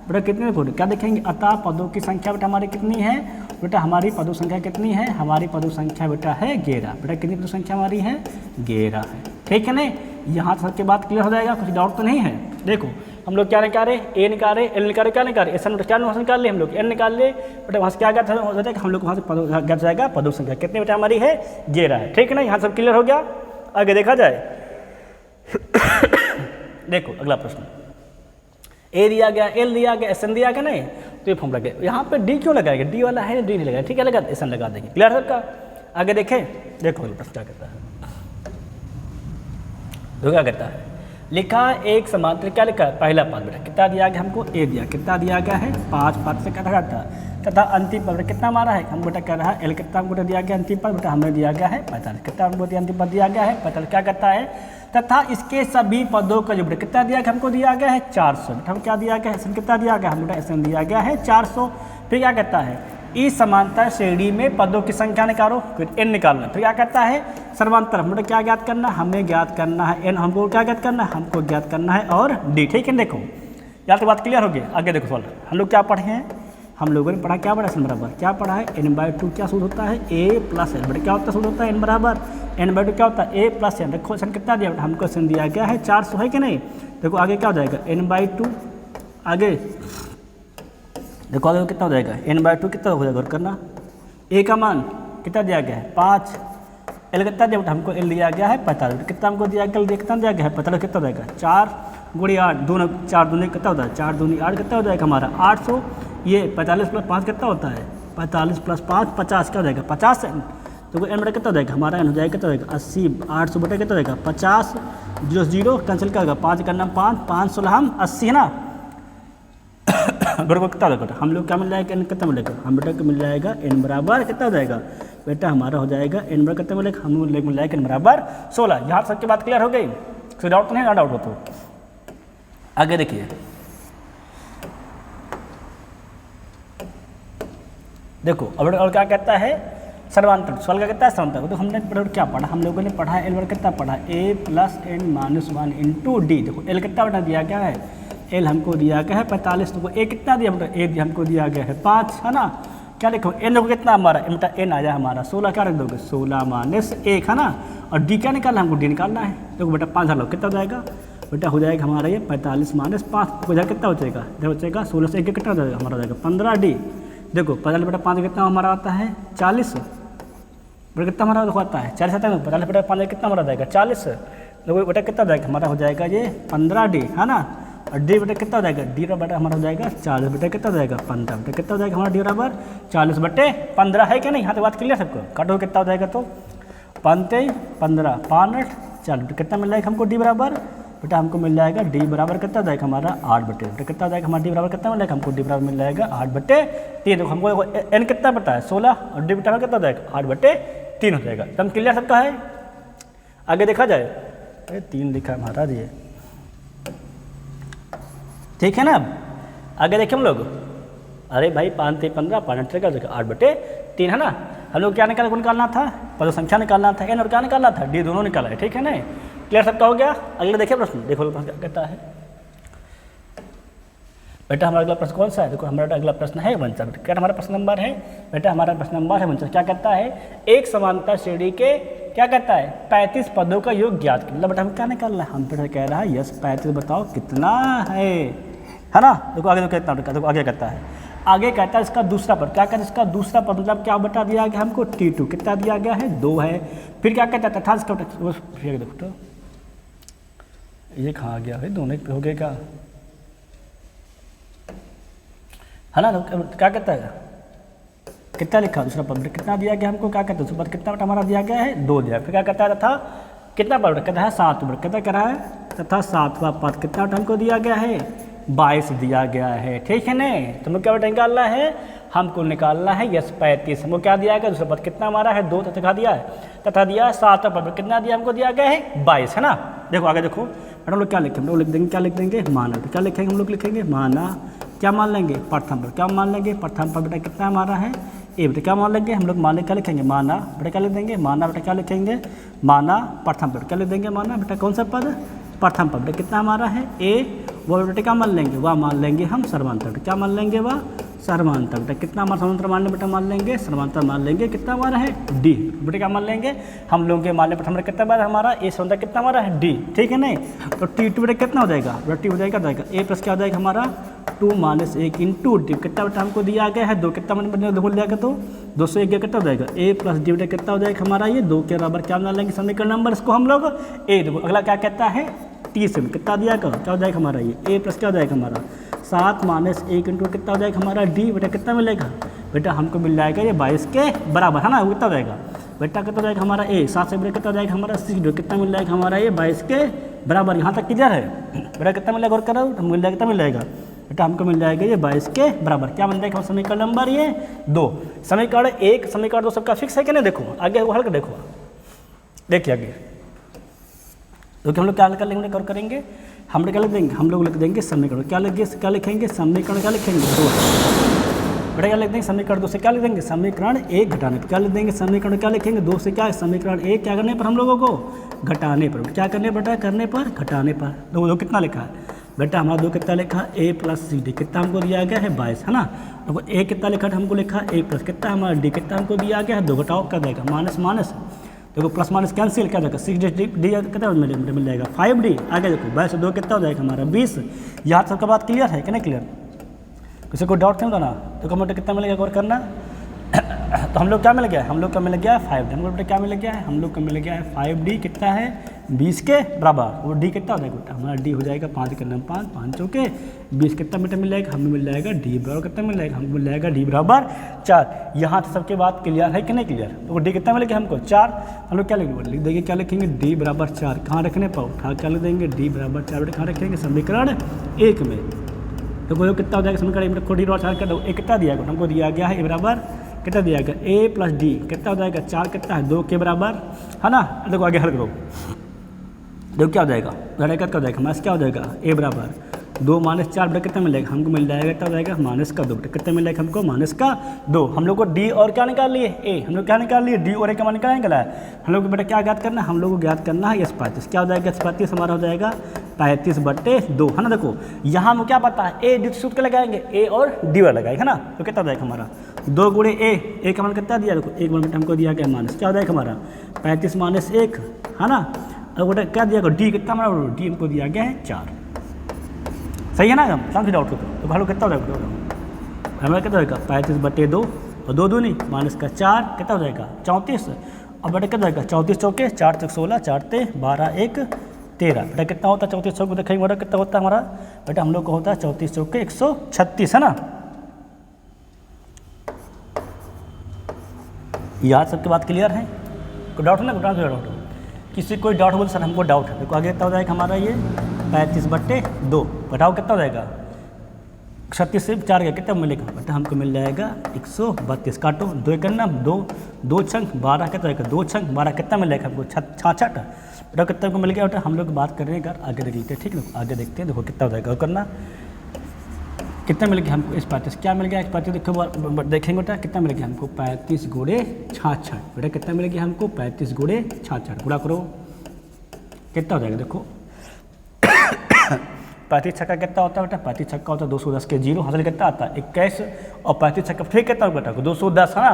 बेटा कितने देखो क्या देखेंगे अतः पदों की संख्या बेटा हमारी कितनी है बेटा हमारी पदों संख्या कितनी है हमारी पदों संख्या बेटा है 11 बेटा कितनी पदों संख्या हमारी है 11 है। ठीक है नहीं, यहाँ तक के बाद क्लियर हो जाएगा कुछ डाउट तो नहीं है। देखो हम लोग क्या निकाले ए निकाले एल निकाले क्या निकाले ऐसा क्या निकाल ले हम लोग एल निकाल ले बेटा वहाँ से क्या हो जाता है कि हम लोग वहाँ से पदों गट जाएगा पदों संख्या कितनी बेटा हमारी है 11 है। ठीक है ना, यहाँ सब क्लियर हो गया। आगे देखा जाए देखो अगला प्रश्न ए दिया गया एल दिया गया एस एन दिया गया नहीं। तो तो ये फॉर्मूला क्या, यहाँ पे डी क्यों लगाएगा, डी वाला है डी नहीं लगाएगा, ठीक है, लगा ऐसा लगा देंगे। क्लियर है सबका? आगे देखें, देखो प्रश्न क्या कहता है, तो क्या कहता है, लिखा एक समांतर, क्या लिखा है, पहला पद बेटा कितना दिया गया हमको, ए दिया, कितना दिया गया है 5 पद से क्या था, तथा अंतिम पद बेटा कितना हमारा है, हम बेटा कह रहा है एल कितना हमको दिया गया अंतिम पद बेटा हमें दिया गया है 45, कितना हमको अंतिम पद दिया गया है 45, क्या कहता है, तथा इसके सभी पदों का जो बेटा कितना दिया गया हमको दिया गया है 400, बेटा हम क्या दिया गया है, कितना दिया गया हम बेटा ऐसा दिया गया है 400। फिर क्या कहता है, इस समांतर श्रेणी में पदों की संख्या निकालो, फिर एन निकालना। फिर क्या कहता है, सर्वांतर मतलब क्या ज्ञात करना, हमें ज्ञात करना है एन, हमको क्या ज्ञात करना है, हमको ज्ञात करना है और डी। ठीक है, देखो यार तो बात क्लियर हो गई। आगे देखो सवाल, हम लोग क्या पढ़े हैं, हम लोगों ने पढ़ा क्या पढ़ा एन बराबर क्या पढ़ा है, n/2 क्या सूत्र होता है, a प्लस एन, बेटा क्या होता है सूत्र होता है n बराबर n/2 क्या होता है a प्लस एन। देखो सन कितना दिया, हमको सन दिया गया है 400 है कि नहीं। देखो आगे क्या हो जाएगा n/2, आगे देखो आगे कितना हो जाएगा n/2 कितना हो जाएगा, और करना a का मान कितना दिया गया है 5, एल कितना दिया बेटा हमको, एल दिया गया है 45, कितना हमको दिया गया, कितना दिया गया है 45, कितना हो जाएगा 4 × 8 2 4 दूनी कितना होता है 4 दूनी 8, कितना हो जाएगा हमारा 800। ये 45 + 5 कितना होता है 45 + 5 50, क्या हो जाएगा 50। तो एन बेटा कितना हो जाएगा हमारा, एन हो जाएगा कितना हो जाएगा 80, 800 बेटा कितना हो जाएगा 50, 0 0 कैंसिल क्या होगा 5 करना 5 5 16 हम 80 है ना। बेटा को कितना होगा, हम लोग क्या मिल जाएगा, एन कितना मिलेगा, हम बेटा को मिल जाएगा एन बराबर कितना हो जाएगा बेटा हमारा हो जाएगा एन बराबर कितना मिलेगा, हम लोग मिल जाएगा एन बराबर 16। यहाँ सबकी बात क्लियर हो गई, कोई डाउट तो नहीं, ना डाउट हो तो आगे देखिए। देखो अब और क्या कहता है, सर्वांतर, सवाल क्या कहता है सर्वांतर। तो हमने क्या पढ़ा, हम लोगों ने पढ़ा है एल बराबर कितना पढ़ा, a + n - 1 × d। देखो एल कितना बेटा दिया गया है, एल हमको दिया गया है 45, तो ए कितना दिया बेटा, ए हमको दिया गया है 5 है ना। क्या लिखो एन देखो कितना हमारा, बेटा एन आ जाए हमारा 16, क्या रख दोगे 16 - 1 है ना, और डी क्या निकालना हमको, डी निकालना है। देखो बेटा 5 हलो कितना हो जाएगा बेटा, हो जाएगा हमारा ये 45 - 5 हो जाएगा कितना हो जाएगा, इधर हो जाएगा 16 से 1 कितना हो जाएगा हमारा हो जाएगा 15 डी। देखो 50 बेटा 5 कितना हमारा आता है 40, बेटा कितना हमारा आता है 40 आता है, 50 बेटा 5 कितना हमारा जाएगा 40। देखो बेटा कितना जाएगा हमारा हो जाएगा ये 15 डी है ना, और डी बेटा कितना हो जाएगा, डी बेटा हमारा हो जाएगा 40, बेटा कितना हो जाएगा 15, बेटा कितना हो जाएगा हमारा डी बराबर 40/15 है क्या नहीं। यहाँ तो बात क्लियर सबको, काटो कितना हो जाएगा तो 5 15 5 40, कितना मिल जाएगा हमको डी बराबर बेटा हमको मिल जाएगा डी बराबर कितना हो जाएगा हमारा 8/, बेटा कितना हो जाएगा हमारा डी बराबर कितना मिल जाएगा हमको, डी बराबर मिल जाएगा 8/3। देखो हमको एन कितना पता है 16, और डी बेटा कितना हो जाएगा 8/3 हो जाएगा। एकदम क्लियर सबका है। आगे देखा जाए, अरे 3 लिखा है महाराज ये, ठीक है ना। अब आगे देखें हम लोग, अरे भाई 5 3 15 5 का 8/3 है ना। हम लोग क्या निकालना था, पद संख्या निकालना था, एन और क्या निकालना था, डी, दोनों निकाला है, ठीक है ना। क्लियर सबका हो गया। अगला देखिए प्रश्न, देखो प्रश्न क्या कहता है बेटा, हमारा अगला प्रश्न कौन सा है, देखो हमारा अगला प्रश्न है 49, क्या हमारा प्रश्न नंबर है बेटा, हमारा प्रश्न नंबर है 49। क्या कहता है, एक समांतर श्रेणी के क्या कहता है 35 पदों का योग ज्ञात कर। बेटा हम क्या निकालना है, हम फिर कह रहा है यस 35 बताओ कितना है ना। देखो आगे कितना, देखो आगे कहता है, आगे कहता है इसका दूसरा पद, क्या कहता है इसका दूसरा पद मतलब क्या बता दिया गया हमको T2, कितना दिया गया है 2 है। फिर क्या कहता है तथा इसका देखो तो ये कहाँ गया भाई, दोनों हो गए क्या है ना। क्या कहता है, कितना लिखा दूसरा पद कितना दिया गया हमको, क्या कहता है दूसरा पद कितना बेटा हमारा दिया गया है 2 दिया। फिर क्या कहता है तथा कितना पद कहता है 7 बेटा, कितना कह रहा है तथा 7वां पद कितना बेटा हमको दिया गया है 22 दिया गया है, ठीक है ना। तो हमें क्या बेटा निकालना है, हमको निकालना है यस 35, हमको क्या दिया गया दूसरा पद कितना हमारा है 2 तथा दिया है, तथा दिया 7वां पद कितना दिया हमको दिया गया है 22 है ना। देखो आगे देखो बेटा हम लोग क्या लिखेंगे, हम लोग लिख देंगे क्या लिख देंगे माना, तो क्या लिखेंगे हम लोग लिखेंगे माना, क्या मान लेंगे प्रथम पर, क्या मान लेंगे प्रथम पर बेटा कितना हमारा है ए, बेटा क्या मान लेंगे हम लोग माने क्या लिखेंगे माना, बेटा क्या लिख देंगे माना, बेटा क्या लिखेंगे माना प्रथम पर, क्या लिख देंगे माना बेटा कौन सा पद प्रथम पद, बेटा कितना हमारा है ए, वो बेटा क्या मान लेंगे वह मान लेंगे हम सर्वांतर, क्या मान लेंगे वह सर्वांतर, बेटा कितना हमारा समांतर मान लेंगे बेटा मान लेंगे सर्वांतर मान लेंगे, कितना हमारा है डी, बेटा क्या मान लेंगे हम लोग के मान लें प्रथम कितना बार हमारा ए समांतर कितना हमारा है डी, ठीक है नहीं। तो T2 बेटा कितना हो जाएगा बेटा टी हो जाएगा ए प्लस क्या हो जाएगा हमारा 2 - 1 इंटू डी, कितना बेटा हमको दिया गया है 2, कितना मैंने बोल दिया तो 201 कितना हो जाएगा ए प्लस डी, बेटा कितना हो जाएगा हमारा ये 2 के बराबर क्या मान लेंगे समीकरण नंबर इसको हम लोग ए। देखो अगला क्या कहता है T से कितना दिया क्या हो जाएगा हमारा ये ए प्लस क्या हो जाएगा हमारा 7 माइनस 1 इंटू कितना हो जाएगा हमारा डी, बेटा कितना मिलेगा, बेटा हमको मिल जाएगा ये 22 के बराबर है ना, वो कितना हो जाएगा बेटा, कितना हो जाएगा हमारा ए 7 से बेटा कितना हो जाएगा हमारा 6, कितना मिल जाएगा हमारा ये 22 के बराबर। यहाँ तक क्लियर है बेटा, कितना मिलेगा और करो तो मिल जाएगा, कितना मिल जाएगा बेटा हमको मिल जाएगा ये 22 के बराबर। क्या मिल जाएगा समीकरण नंबर ये 2। समीकरण 1 समीकरण 2 सबका फिक्स है कि नहीं, देखो आगे वो हल कर देखो, देखिए आगे तो हम लोग क्या हल कर लेंगे और करेंगे, हम लोग क्या लिख देंगे, हम लोग लिख देंगे समीकरण, क्या लिखेंगे समीकरण, क्या लिखेंगे 2, बेटा क्या लिख देंगे समीकरण 2 से क्या लिख देंगे समीकरण 1 घटाने पर, क्या लिख देंगे समीकरण क्या लिखेंगे 2 से क्या समीकरण 1 क्या करने पर हम लोगों को घटाने पर, क्या करने बेटा करने पर घटाने पर। दो कितना लिखा है बेटा हमारा 2 कितना लिखा ए प्लस सी डी, कितना हमको दिया गया है 22 है ना, तो ए कितना लिखा हमको लिखा ए प्लस कितना हमारा डी कितना हमको दिया गया है 2, घटाओ क्या जाएगा माइनस माइनस, देखो प्लस माइनस कैंसिल क्या जाएगा 6 डी कितना मिल जाएगा 5D, आगे देखो 22 से 2 कितना हो जाएगा हमारा 20। यहाँ सबका बात क्लियर है कि नहीं क्लियर, किसी को डाउट नहीं होता ना, तो कमेंट कितना मिलेगा गौर करना। तो हम लोग क्या मिल गया है, हम लोग का मिल गया है 5D, हम लोग बेटा क्या मिल गया है, हम लोग का मिल गया है 5D कितना है 20 के बराबर, वो D कितना हो जाएगा बेटा हमारा D हो जाएगा 5 के नंबर 5 5 चौके 20, कितना बेटा मिल जाएगा हमें मिल जाएगा D बराबर कितना मिल जाएगा हमको मिल जाएगा D बराबर 4। यहाँ तो सबके बात क्लियर है कि नहीं क्लियर, तो वो D कितना मिलेगा हमको 4, हम लोग क्या लिख देंगे क्या लिखेंगे D बराबर 4, कहाँ रखने पर उठा क्या लिख देंगे D बराबर 4, बेटा कहाँ रखेंगे समीकरण 1 में, तो वो कितना हो जाएगा समीकरण 1 में D बराबर 4 कर दो, ए कितना दिया गया हमको दिया गया है ए बराबर कितना दिया गया ए प्लस डी कितना हो जाएगा 4 कितना है 2 के बराबर है ना, देखो आगे हल करो, देखो क्या हो जाएगा क्या हो जाएगा माइनस क्या हो जाएगा ए बराबर 2 माइनस 4 बेटा कितना मिलेगा हमको मिल जाएगा कितना हो जाएगा माइनस का 2, बेटा कितना मिलेगा हमको माइनस का 2। हम लोग को डी और क्या निकाल लिए ए, हम लोग क्या निकाल लिए डी और ए का मान निकाला है, हम लोग को बेटा क्या ज्ञात करना है, हम लोग को ज्ञात करना है 35, क्या हो जाएगा 35 हमारा हो जाएगा 35/2 है ना। देखो यहाँ हमें क्या पता है ए डी सूत्र के लगाएंगे ए और डी वाला लगाएंगे है ना, तो कितना हो जाएगा हमारा 2 गुणे ए का मान कितना दिया, देखो 1 बेटा हमको दिया गया माइनस क्या हो जाएगा हमारा 35 माइनस 1 है ना, और बेटा क्या दिया डी कितना हमारा डी हमको दिया गया है 4, सही है ना, हम शांति डाउट होता तो भालो कितना हो जाएगा हमारा कितना होगा 35/2 और 2 दूनी माइनस का 4 कितना हो जाएगा 34, और बेटा कितना जाएगा 34 चौके 4 तक 16 4 ते 12 1 13, बेटा कितना होता है 34 चौके देखेंगे बेटा कितना होता है हमारा, बेटा हम लोग को होता है 34 चौके 136 है ना। यार सबकी बात क्लियर है, कोई डाउट है ना, डाउट हो किसी कोई डाउट बोल सर हमको डाउट है, देखो आगे कितना हो जाएगा हमारा ये 35/2 बताओ कितना हो जाएगा 36 से 4 का कितना मिलेगा बेटा हमको मिल जाएगा 132, काटो 2 करना 2 छंग 12 कितना जाएगा 2 छंग 12 कितना मिल जाएगा हमको 66 बेटा कितना को मिल गया बेटा, हम लोग बात कर रहे हैं अगर आगे देख लेते हैं ठीक है, आगे देखते हैं देखो कितना हो जाएगा और करना कितना मिल गया हमको 35 क्या मिल गया 35 देखो देखेंगे बेटा कितना मिल गया हमको 35 गुणे 66 बेटा कितना मिल गया हमको 35 गुणे 66 गुणा करो कितना हो जाएगा देखो 35 छक्का कितना होता है बेटा 35 छक्का होता है 210 के 0 हासिल कितना आता है 21 और 35 छक्का फिर कितना होगा बेटा 210 है ना,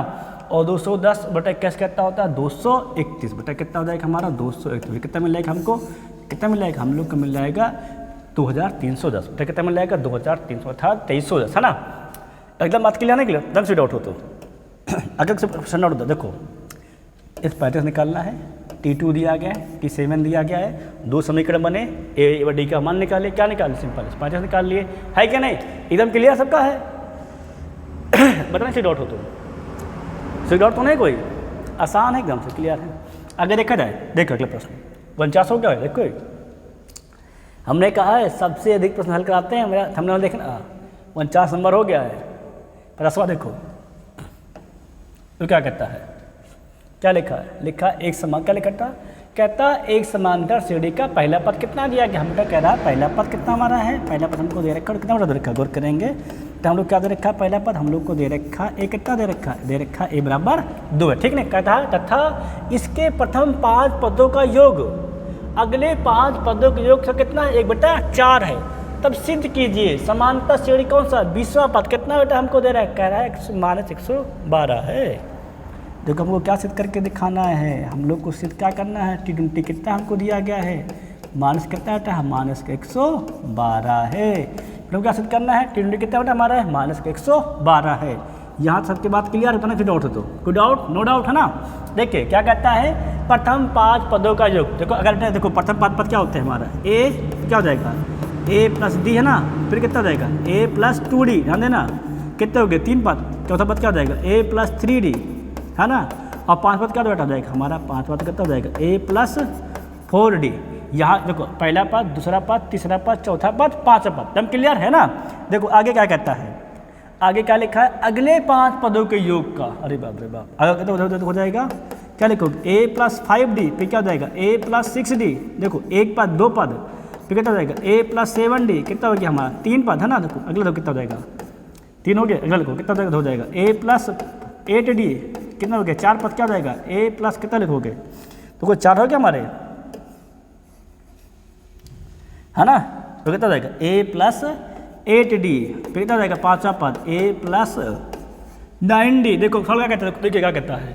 और 210 बेटा 21 कितना होता है 231 बेटा कितना हो जाएगा हमारा 231, कितना मिल जाएगा हमको कितना मिल जाएगा हम लोग को मिल जाएगा 2310 बेटा कितना मिल जाएगा 2300 अर्थात 2310 है ना। एकदम बात क्लियर नहीं क्लियर ढंग से डाउट हो तो अगर से क्वेश्चन डाउट होता देखो इस 35 निकालना है T2 दिया गया है T7 दिया गया है, 2 समीकरण बने ए व डी का मान निकाले, क्या निकाले सिंपल 35 निकाल लिए है क्या नहीं, एकदम क्लियर सबका है बताना से डाउट हो तो सिर्फ डाउट तो नहीं कोई आसान है एकदम से क्लियर है। आगे देखा जाए देखो अगला प्रश्न 49 हो गया है, देखो हमने कहा है सबसे अधिक प्रश्न हल कराते हैं मेरा थंबनेल देखना 49 नंबर हो गया है। 50वां देखो तो क्या कहता है, क्या लिखा है, लिखा एक समान क्या लिखा था, कहता एक समांतर श्रेणी का पहला पद कितना दिया गया, हमको कह रहा है पहला पद कितना हमारा है, पहला पद हमको दे रखा है कितना बड़ा दे रखा है गौर करेंगे तो हम लोग क्या दे रखा है पहला पद हम लोग को दे रखा ए कितना दे रखा ए बराबर 2 है ठीक नहीं, कहता है तथा इसके प्रथम 5 पदों का योग अगले 5 पदों के योग से कितना है 1/4 है, तब सिद्ध कीजिए समांतर श्रेणी कौन सा 20वां पद कितना बेटा हमको दे रहा है, कह रहा है -112 है। देखो हमको क्या सिद्ध करके दिखाना है, हम लोग को सिद्ध क्या करना है T20 कितना हमको दिया गया है माइनस कितना बेटा -112 है, तो क्या सिद्ध करना है T20 कितना बेटा हमारा है -112 है। यहाँ सबकी बात क्लियर होता ना, फिर डाउट हो तो कोई डाउट नो डाउट है ना। देखिए क्या कहता है प्रथम 5 पदों का योग, देखो अगर देखो प्रथम 5 पद क्या होते हैं हमारा ए क्या हो जाएगा ए प्लस डी है ना, फिर कितना हो जाएगा ए प्लस 2d, ध्यान देना कितने हो गए 3 पद, चौथा पद क्या हो जाएगा ए प्लस 3d है ना, और 5 पद क्या हो जाएगा हमारा 5 पद कितना हो जाएगा ए प्लस 4d। यहाँ देखो पहला पद, दूसरा पद, तीसरा पद, चौथा पद, पांचवा पद, एकदम क्लियर है ना। देखो आगे क्या कहता है, आगे क्या लिखा है, अगले 5 पदों के योग का, अरे बाप रे बाप, अगर कहते हो जाएगा क्या लिखोगे ए प्लस 5d, फिर क्या हो जाएगा ए प्लस 6d, देखो एक पद 2 पद, फिर कितना हो जाएगा ए प्लस 7d, कितना हो गया हमारा 3 पद है ना, देखो अगला देखो कितना हो जाएगा 3 हो गया, अगला लिखो कितना हो जाएगा ए प्लस 8d, कितना हो गया 4 पद, क्या हो जाएगा ए प्लस कितना लिखोगे, तो कोई 4 हो गया हमारे है ना, तो कितना हो जाएगा ए प्लस 8d, फिर कितना हो जाएगा 5वां पद ए प्लस 9d। देखो फल क्या कहता है, देखिए क्या कहता है,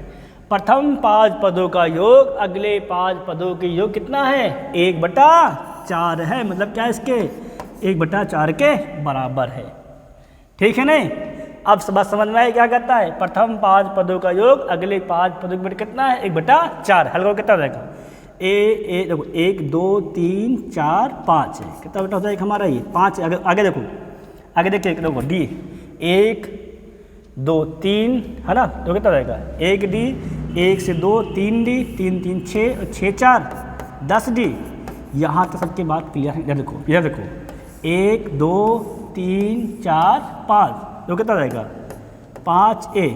प्रथम 5 पदों का योग अगले 5 पदों के योग कितना है 1/4 है, मतलब क्या है इसके 1/4 के बराबर है, ठीक है नहीं। अब बात समझ में आए क्या कहता है, प्रथम 5 पदों का योग अगले 5 पदों के कितना है 1/4, हल करो कितना हो जाएगा ए देखो 1 2 3 4 5 है, कितना बेटा हो जाएगा हमारा ये 5, आगे देखो, आगे देखिए देखो डी 1 2 3 है ना, तो कितना हो जाएगा 1d, 1 से 2 3d, 3 3 6 6 4 10d। यहाँ तक सबकी बात क्लियर है, इधर देखो, इधर देखो 1 2 3 4 5, तो कितना हो जाएगा 5a,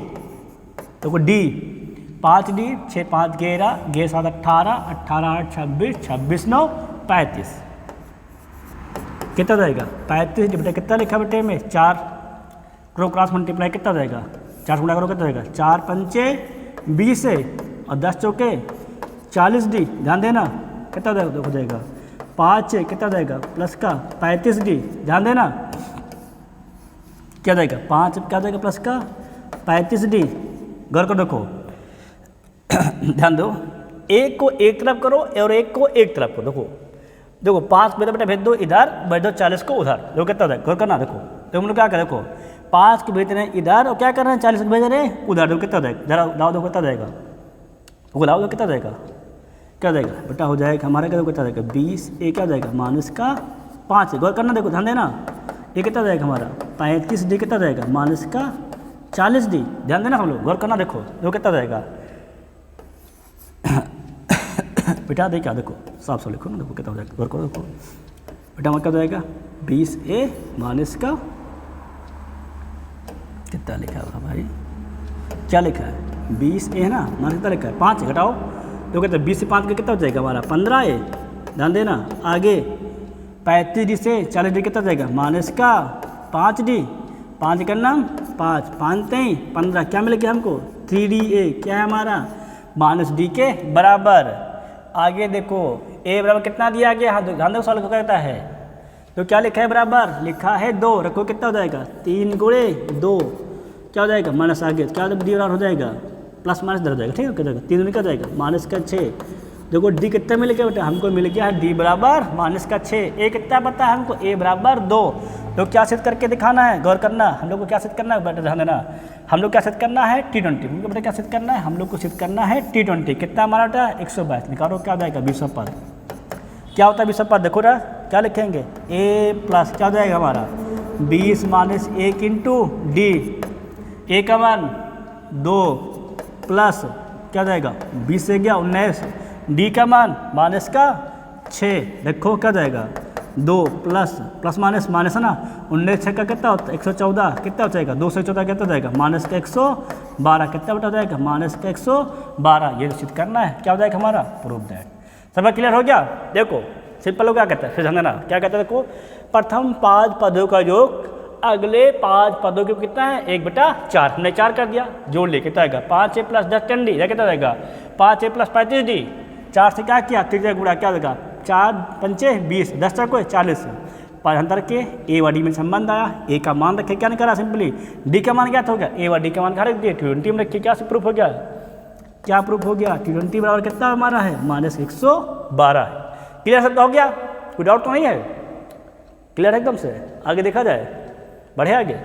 देखो d 5d, 6 5 11, 11 7 18, 18 8 26, 26 9 35, कितना जाएगा 35 बेटा, कितना लिखा बेटे में 4 करो, क्रॉस मल्टीप्लाई कितना हो जाएगा 4 गुणा करो कितना जाएगा 4 पंचे 20 है, और 10 चौके 40d, ध्यान देना कितना हो जाएगा 5 है, कितना जाएगा प्लस का 35d, ध्यान देना क्या जाएगा 5 क्या जाएगा प्लस का 35d, गौर को देखो ध्यान दो, एक को एक तरफ करो और एक को एक तरफ करो, देखो देखो 5 बेटा भेज दो इधर, भेज दो 40 को उधर, देखो कितना होता है गौर करना, देखो तो हम लोग क्या करें, देखो 5 को भेज रहे हैं इधर और क्या कर रहे हैं 40 को भेज रहे हैं उधर, देखो कितना जाएगा, जरा लाओ देखो कितना जाएगा, वो लाओ कितना जाएगा, क्या जाएगा बेटा हो जाएगा हमारा क्या कितना जाएगा 20, ये क्या जाएगा माइनस का 5 है, गौर करना देखो ध्यान देना, ये कितना जाएगा हमारा 35d, कितना जाएगा माइनस का 40d, ध्यान देना हम लोग, गौर करना देखो कितना जाएगा बेटा देखा देखो साफ साफ लिखो ना, देखो कितना हो जाएगा, गौर करो देखो बेटा हमारा क्या हो जाएगा 20a माइनस का कितना लिखा है भाई, क्या लिखा है 20a है ना, माइनस कितना लिखा है 5 घटाओ, तो कहते हैं 20 से 5 का कितना हो जाएगा हमारा 15a, ध्यान देना आगे 35d से 40d कितना जाएगा माइनस का 5d, 5 का नाम 5 5 3 15, क्या मिल गया हमको 3da, क्या है हमारा माइनस d के बराबर। आगे देखो a बराबर कितना दिया गया, हाँ ध्यान दो सवाल को कहता है, तो क्या लिखा है बराबर, लिखा है 2, रखो कितना हो जाएगा 3 गुणे 2, क्या हो जाएगा माइनस आगे क्या डी बराबर हो जाएगा प्लस माइनस हो जाएगा, ठीक है क्या जाएगा 3 क्या जाएगा माइनस का 6, देखो डी कितना मिल गया बेटा, हमको मिल गया है डी बराबर माइनस का 6, ए कितना पता है हमको ए बराबर 2, तो क्या सिद्ध करके दिखाना है, गौर करना हम लोग को क्या सिद्ध करना है बेटा, ध्यान देना हम लोग क्या सिद्ध करना है T20, हमको बेटा क्या सिद्ध करना है, हम लोग को सिद्ध करना है T20, कितना हमारा बेटा 122, निकालो क्या जाएगा 20 पद, क्या होता है 20 पद, देखो ना क्या लिखेंगे a प्लस क्या हो जाएगा हमारा 20 माइनस 1 इंटू डी, ए का मान 2 प्लस क्या जाएगा 20 से गया 19, डी का मान माइनस का 6, देखो क्या जाएगा 2 प्लस माइनस माइनस है ना, 19 6 का कितना होता है 114, कितना हो जाएगा 2 से 14 कितना जाएगा माइनस का 112, कितना बटा जाएगा माइनस का 112, ये सिद्ध करना है, क्या हो जाएगा हमारा प्रूव दैट। सब क्लियर हो गया, देखो सिंपल हो क्या कहता है, फिर समझना क्या कहता है, देखो प्रथम 5 पदों का योग अगले 5 पदों के कितना है 1/4, हमने 4 कर दिया, जोड़ ले कितना आएगा 5a प्लस 10 10d, या कितना जाएगा 5a प्लस 35d, 4 से क्या किया तीसरा गुणा क्या देगा 4 पंचे 20, 10 चौके 40, अंतर के ए व डी में संबंध आया, ए का मान रखे क्या नहीं करा सिंपली, डी का मान क्या हो गया ए व डी का मान क्या रख दिया T20 में रखिए, क्या प्रूफ हो गया, क्या प्रूफ हो गया T20 बराबर कितना हमारा है माइनस 112 है। क्लियर सब हो गया, कोई डाउट तो नहीं है, क्लियर है एकदम से, आगे देखा जाए बढ़े आगे,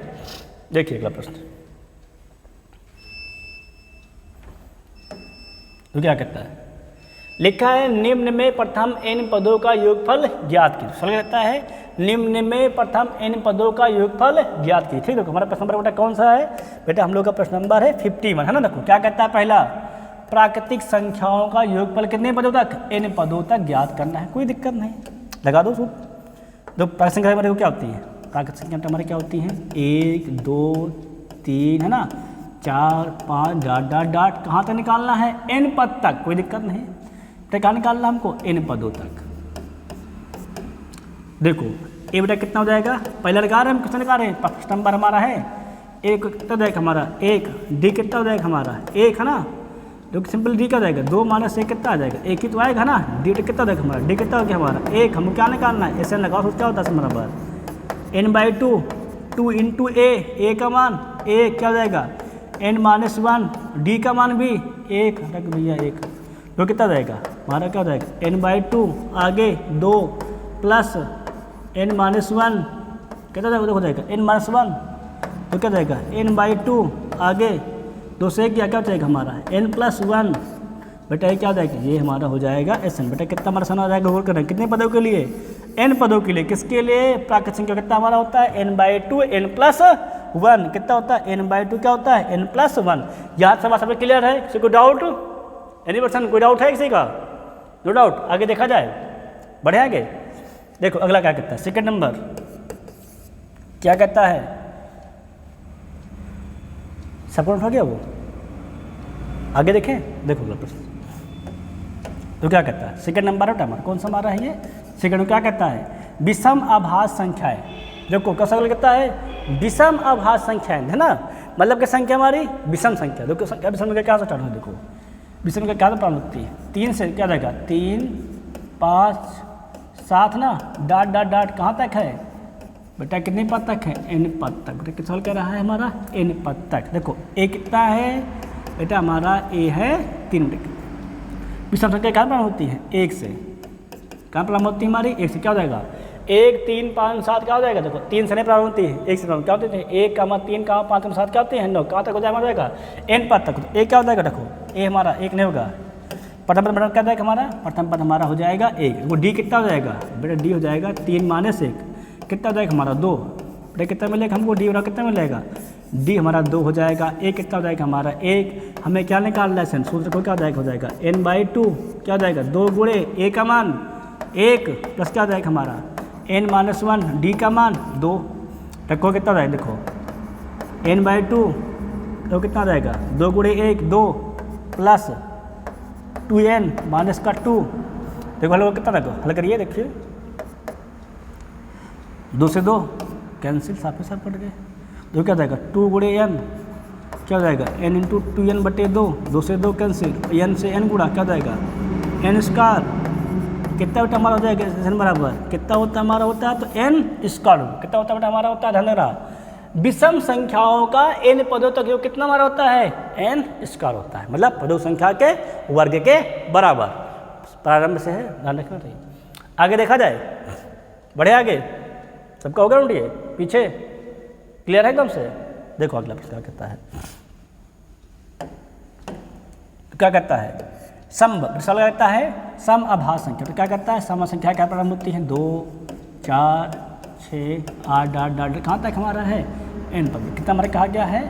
देखिए अगला प्रश्न तो क्या कहता है, लिखा है निम्न में प्रथम n पदों का योगफल ज्ञात कीजिए। सवाल कहता है निम्न में प्रथम n पदों का योगफल ज्ञात कीजिए। ठीक, देखो हमारा प्रश्न नंबर बेटा कौन सा है बेटा, हम लोग का प्रश्न नंबर है 51 है ना। देखो क्या कहता है, पहला प्राकृतिक संख्याओं का योगफल कितने पदों तक, n पदों तक ज्ञात करना है। कोई दिक्कत नहीं, लगा दो सूत्र। तो प्राकृतिक संख्या हमारे को क्या होती है, प्राकृतिक संख्या हमारे क्या होती हैं 1 2 3 है ना, 4 5 डॉट डॉट डॉट, कहाँ तक निकालना है n पद तक। कोई दिक्कत नहीं, तो क्या निकालना हमको n पदों तक। देखो ए बेटा कितना हो जाएगा, पहले लगा रहे हैं हम, कितना लगा रहे हैं, फर्स्ट नंबर हमारा है एक, कितना हो जाएगा हमारा 1, डी कितना हो जाएगा हमारा 1 है ना, जो कि सिंपल डी का जाएगा 2 माइनस 1 कितना आ जाएगा 1 ही तो आएगा ना। डी कितना हो जाएगा हमारा, डी कितना हो गया हमारा 1, हमको क्या निकालना है, ऐसे लगाओ तो क्या होता है बराबर n/2, 2 इंटू ए का मान 1 क्या हो जाएगा n-1, डी का मान भी 1 रख भैया 1, तो कितना हो जाएगा हमारा क्या हो जाएगा n/2 आगे 2 प्लस n-1 कितना हो जाएगा n-1, तो क्या जाएगा n/2 आगे 2 से क्या हो जाएगा हमारा n+1, बेटा ये क्या हो जाएगा, ये हमारा हो जाएगा Sn। बेटा कितना हमारा सन आ जाएगा, गौर करना कितने पदों के लिए, n पदों के लिए। किसके लिए, प्राकृतिक संख्या कितना हमारा होता है n/2 n+1, कितना होता है n/2 क्या होता है n+1। यहाँ से सब क्लियर है, किसी को डाउट, एनी पर्सन कोई डाउट है किसी का, नो डाउट। आगे देखा जाए, बढ़े आगे। देखो अगला क्या कहता है, सेकंड नंबर क्या कहता है, सपोर्ट हो गया वो, आगे देखें। देखो अगला प्रश्न तो क्या कहता है, सेकंड नंबर है हमारा, कौन सा हमारा है ये सेकंड, क्या कहता है विषम अभाज्य संख्याएं। देखो कैसा कहता है विषम अभाज्य संख्याएं है ना, मतलब कि संख्या हमारी विषम संख्या। देखो संख्या विषम संख्या क्या से स्टार्ट हो, देखो विषम संख्या क्या से प्रारंभ होती है 3 से, क्या जाएगा 3 5 7 ना, डॉट डॉट डॉट कहाँ तक है बेटा, कितने पद तक है n पद तक। बेटा किस सवाल कह रहा है हमारा n पद तक। देखो a कितना है बेटा हमारा, a है 3। विषम संख्या कहाँ प्रारंभ होती है 1 से, कहाँ प्रारंभ होती है हमारी 1 से, क्या हो जाएगा 1 3 5 7 क्या हो जाएगा, देखो 3 से नहीं प्रारंभ होती है 1 से प्रारंभ, क्या होती है 1 3 5 7 क्या होती है 9, कहाँ तक हो जाएगा n पद तक। a क्या हो जाएगा, देखो a हमारा 1 नहीं होगा, प्रथम पद क्या जाएगा हमारा, प्रथम पद हमारा हो जाएगा 1। वो डी कितना हो जाएगा बेटा, डी हो जाएगा 3 माइनस 1, कितना हो जाएगा हमारा 2। बेटा कितना मिलेगा हमको, डी बराबर कितना मिलेगा, डी हमारा 2 हो जाएगा। ए कितना हो जाएगा हमारा 1, हमें क्या निकालना है सूत्र को, क्या हो जाएगा n/2 क्या हो जाएगा 2 गुणे ए का मान 1 प्लस क्या हो जाएगा हमारा n-1, डी का मान 2। रखो कितना हो जाएगा, देखो n/2 तो कितना हो जाएगा 2 गुणे 1 2 प्लस 2n माइनस का 2। देखो हल कितना देखो हल करिए, देखिए 2 से 2 कैंसिल, साफ साफ पड़ गए। तो क्या जाएगा 2 गुणे n क्या हो जाएगा n इंटू 2n/2, 2 से 2 कैंसिल, n से n गुणा क्या जाएगा n², कितना बेटा हमारा हो जाएगा n बराबर कितना होता है हमारा होता है तो n², कितना होता है बेटा हमारा होता है ध्यान रहा, विषम संख्याओं का n पदों तक योग कितना हमारा होता है n² होता है, मतलब पदों संख्या के वर्ग के बराबर प्रारंभ से है, ध्यान रखना चाहिए। आगे देखा जाए, बढ़े आगे, सबका होगा उठिए पीछे, क्लियर है एकदम से। देखो अगला प्रश्न क्या कहता है, तो क्या कहता है सम, सवाल कहता है सम अभाज्य संख्या। तो क्या कहता है सम संख्या क्या प्रारंभ होती है 2 4 6 8 डॉट डॉट, कहाँ तक हमारा है n पद, कितना हमारा कहा गया है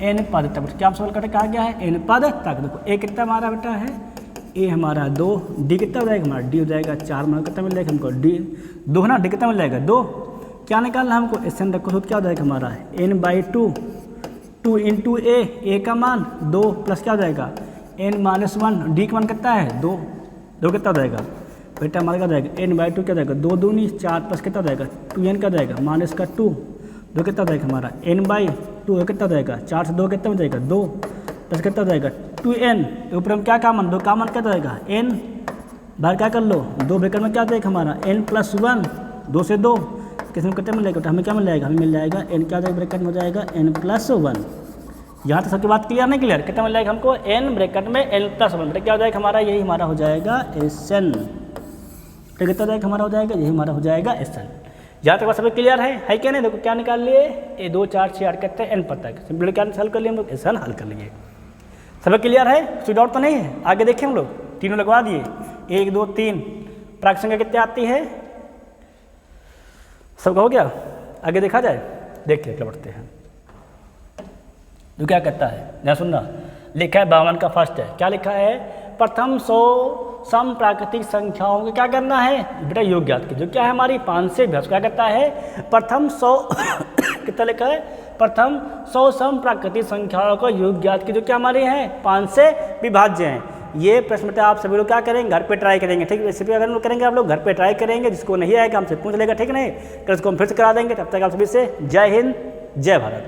n पद तक। क्या सवाल करके कहा गया है n पद तक। देखो a कितना हमारा बेटा है, a हमारा 2, d कितना हो जाएगा हमारा, d हो जाएगा 4, मतलब कितना मिल जाएगा हमको d 2 है ना, d कितना मिल जाएगा 2। क्या निकालना हमको, Sn रखो तो क्या हो जाएगा हमारा n/2, 2 इंटू ए का मान 2 प्लस क्या हो जाएगा n-1, डी का मान कितना है 2, 2 कितना हो जाएगा बेटा हमारा क्या हो जाएगा n/2 क्या हो जाएगा 2 दूनी 4 प्लस कितना हो जाएगा 2n क्या हो जाएगा माइनस का 2, 2 कितना हो जाएगा हमारा n/2 कितना हो जाएगा 4 से 2 कितना हो जाएगा 2 प्लस कितना हो जाएगा 2n, ऊपर में क्या कामन 2 कामन क्या हो जाएगा n, बाहर क्या कर लो 2 ब्रैकेट में क्या हो जाएगा हमारा n+1, 2 से 2 किसमें कितना मिल जाएगा, हमें क्या मिल जाएगा, हमें मिल जाएगा n क्या हो जाएगा ब्रैकेट में हो जाएगा n+1। यहाँ तक सबकी बात क्लियर नहीं क्लियर, कितना मिल जाएगा हमको n ब्रैकेट में n+1, बेटा क्या हो जाएगा हमारा, यही हमारा हो जाएगा Sn। तो कितना जाएगा हमारा हो जाएगा, यही हमारा हो जाएगा Sn। यहाँ तक बात सब क्लियर है क्या नहीं। देखो क्या निकाल लिए, a 2 4 6 8 कहते हैं n पद तक, सिंपली क्या हल कर लिए हम लोग Sn हल कर लिए। सब क्लियर है, कोई डाउट तो नहीं है। आगे देखें हम लोग तीनों लगवा दिए। 1 2 3 प्राकृत संख्या कितनी आती है? सबका हो गया? आगे देखा जाए, देखिए क्या बढ़ते हैं। तो क्या कहता है, ध्यान सुनना, लिखा है 52 का फर्स्ट है, क्या लिखा है? प्रथम 100 सम प्राकृतिक संख्याओं को क्या करना है बेटा? योग ज्ञात की, जो क्या है हमारी 5 से विभाज्य। क्या कहता है? प्रथम 100 कितना लिखा है? प्रथम 100 सम प्राकृतिक संख्याओं का योग ज्ञात की, जो क्या हमारी है 5 से विभाज्य हैं। ये प्रश्न बेटा आप सभी लोग क्या करेंगे? घर पे ट्राई करेंगे, ठीक है? रेसिपी अगर करेंगे आप लोग घर पे ट्राई करेंगे, जिसको नहीं आएगा हमसे पूछ लेगा, ठीक नहीं? कल इसको हम फिर से करा देंगे। तब तक आप सभी से जय हिंद, जय भारत।